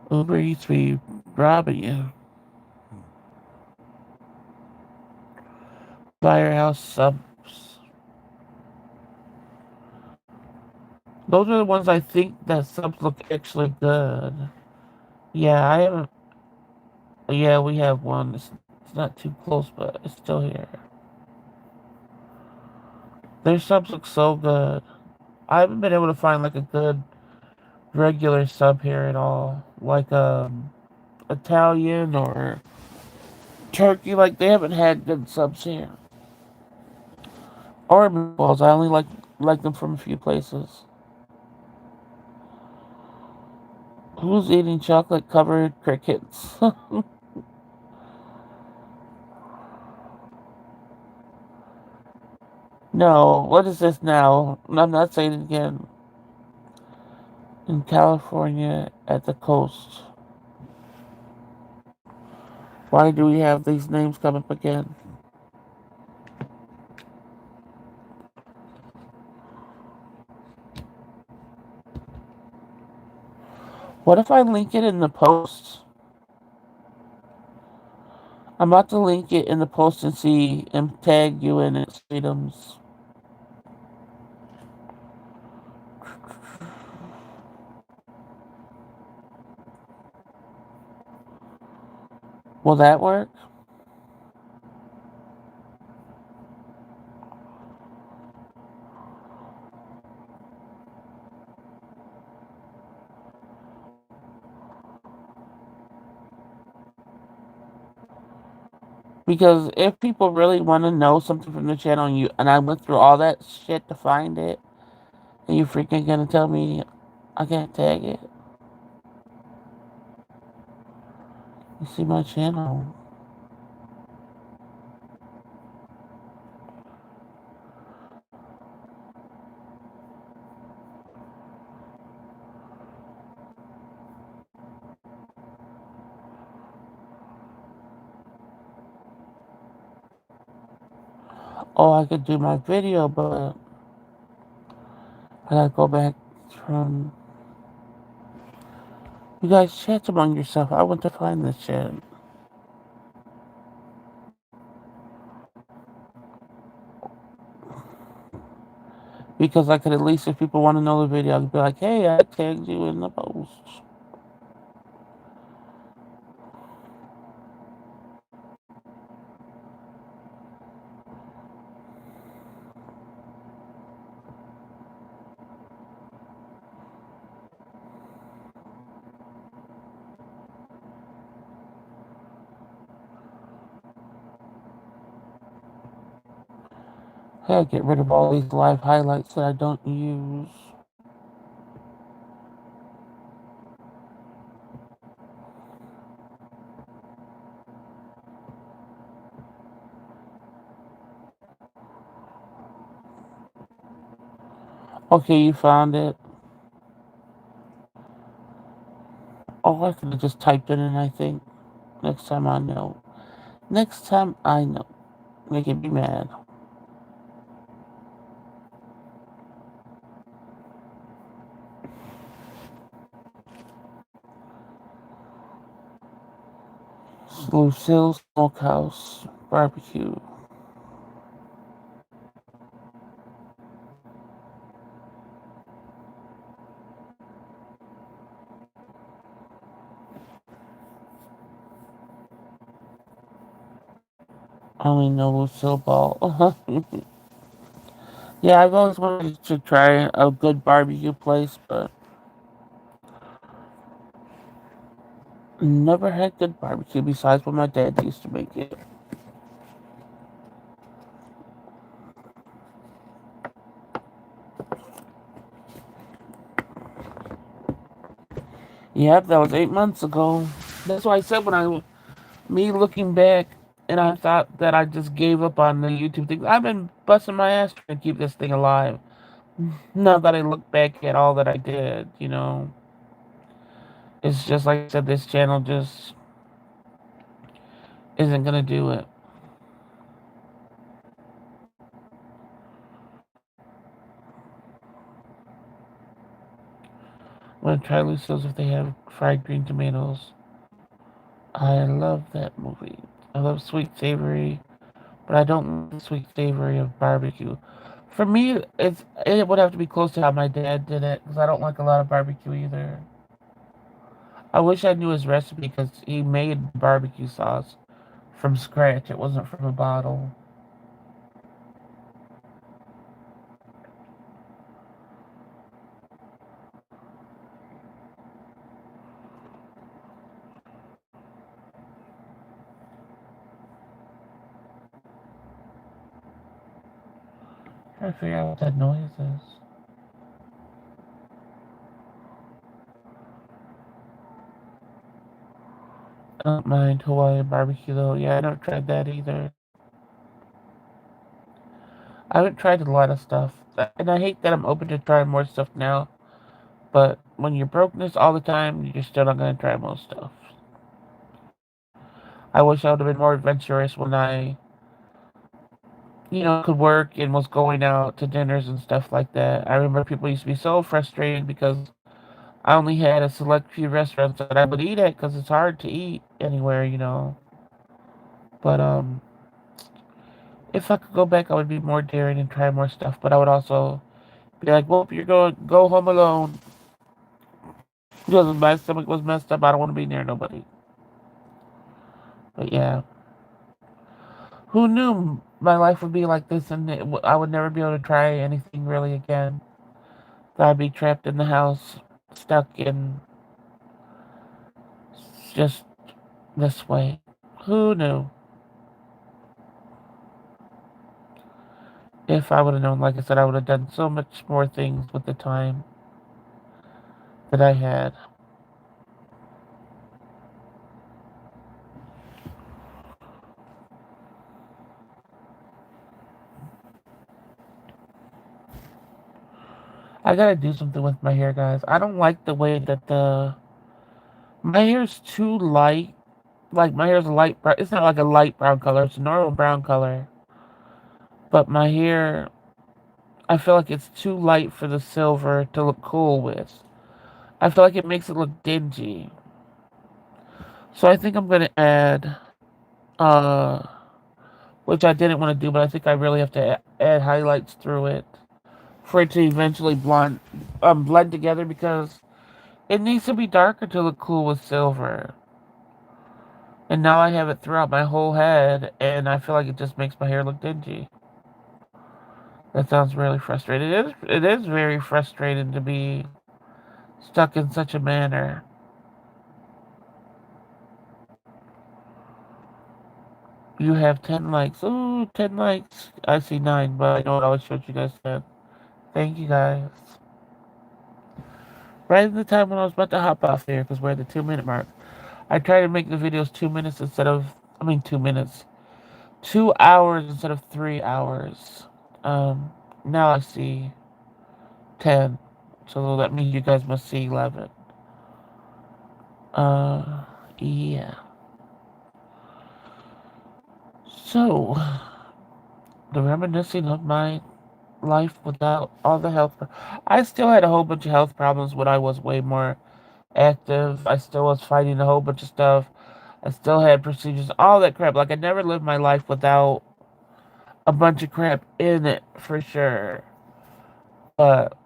Uber Eats be robbing you. Firehouse subs. Those are the ones I think that subs look actually good. Yeah, I haven't. Yeah, we have one. It's not too close, but it's still here. Their subs look so good. I haven't been able to find like a good regular sub here at all. Like Italian or Turkey. Like they haven't had good subs here. Or meatballs. I only like them from a few places. Who's eating chocolate covered crickets? No, what is this now? I'm not saying it again. In California at the coast. Why do we have these names come up again? What if I link it in the post? I'm about to link it in the post and see and tag you in its items. Will that work? Because if people really want to know something from the channel and I went through all that shit to find it, and you freaking gonna tell me I can't tag it? You see my channel. Oh, I could do my video, but I gotta go back from... You guys chat among yourself. I want to find this shit. Because I could at least, if people want to know the video, I could be like, hey, I tagged you in the post. Hey, get rid of all these live highlights that I don't use. Okay, you found it. Oh, I could have just typed it in, I think. Next time I know. Next time I know. Make it be mad. Lucille Smokehouse Barbecue. I only know Lucille Ball. Yeah, I've always wanted to try a good barbecue place, but never had good barbecue besides when my dad used to make it. Yep, that was 8 months ago. That's why I said me looking back, and I thought that I just gave up on the YouTube thing. I've been busting my ass trying to keep this thing alive. Now that I look back at all that I did, it's just like I said, this channel just isn't gonna do it. I'm gonna try Lucille's if they have fried green tomatoes. I love that movie. I love sweet savory but I don't like the sweet savory of barbecue. For me, it would have to be close to how my dad did it because I don't like a lot of barbecue either. I wish I knew his recipe because he made barbecue sauce from scratch. It wasn't from a bottle. Trying to figure out what that noise is. I don't mind Hawaiian barbecue though. Yeah, I never tried that either. I haven't tried a lot of stuff, and I hate that I'm open to trying more stuff now. But when you're broke this all the time, you're still not gonna try most stuff. I wish I would have been more adventurous when I could work and was going out to dinners and stuff like that. I remember people used to be so frustrated because I only had a select few restaurants that I would eat at because it's hard to eat anywhere. But if I could go back, I would be more daring and try more stuff. But I would also be like, well, you're going go home alone because my stomach was messed up. I don't want to be near nobody. But yeah, who knew my life would be like this and I would never be able to try anything really again. That I'd be trapped in the house, stuck in just this way. Who knew? If I would have known, like I said, I would have done so much more things with the time that I had. I gotta do something with my hair, guys. I don't like the way that my hair's too light. Like my hair's a light brown. It's not like a light brown color. It's a normal brown color. But my hair, I feel like it's too light for the silver to look cool with. I feel like it makes it look dingy. So I think I'm gonna add, uh, which I didn't want to do, but I think I really have to add highlights through it for it to eventually blend together because it needs to be darker to look cool with silver. And now I have it throughout my whole head, and I feel like it just makes my hair look dingy. That sounds really frustrating. It is very frustrating to be stuck in such a manner. You have 10 likes. Ooh, 10 likes. I see 9, but I know I always showed you guys 10. Thank you guys. Right in the time when I was about to hop off here, because we're at the 2-minute mark. I try to make the videos 2 minutes instead of, 2 minutes. 2 hours instead of 3 hours. Now I see 10. So that means you guys must see 11. Uh, yeah. So, the reminiscing of my life without all the health. I still had a whole bunch of health problems when I was way more active. I still was fighting a whole bunch of stuff. I still had procedures, all that crap. Like, I never lived my life without a bunch of crap in it, for sure. But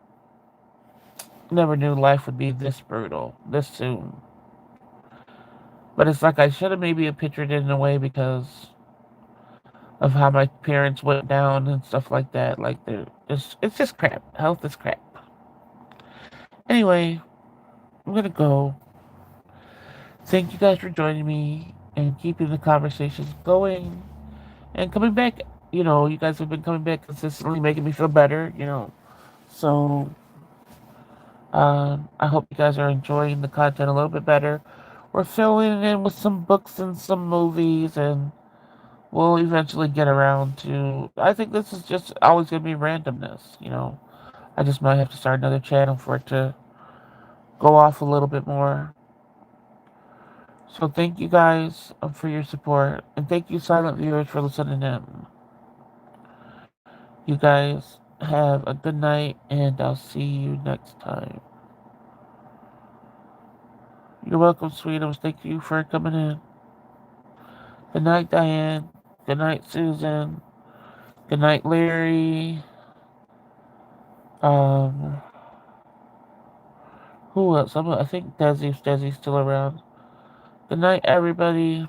never knew life would be this brutal, this soon. But it's like I should have maybe pictured it in a way because of how my parents went down and stuff like that. Like, it's just crap. Health is crap. Anyway, I'm gonna go. Thank you guys for joining me and keeping the conversations going and coming back. You guys have been coming back consistently, making me feel better. So, I hope you guys are enjoying the content a little bit better. We're filling in with some books and some movies, and we'll eventually get around to. I think this is just always going to be randomness. I just might have to start another channel for it to go off a little bit more. So thank you guys for your support, and thank you silent viewers for listening in. You guys have a good night, and I'll see you next time. You're welcome, sweetums. Thank you for coming in. Good night, Diane. Good night, Susan. Good night, Larry. Um, who else? I think Desi's still around. Good night, everybody.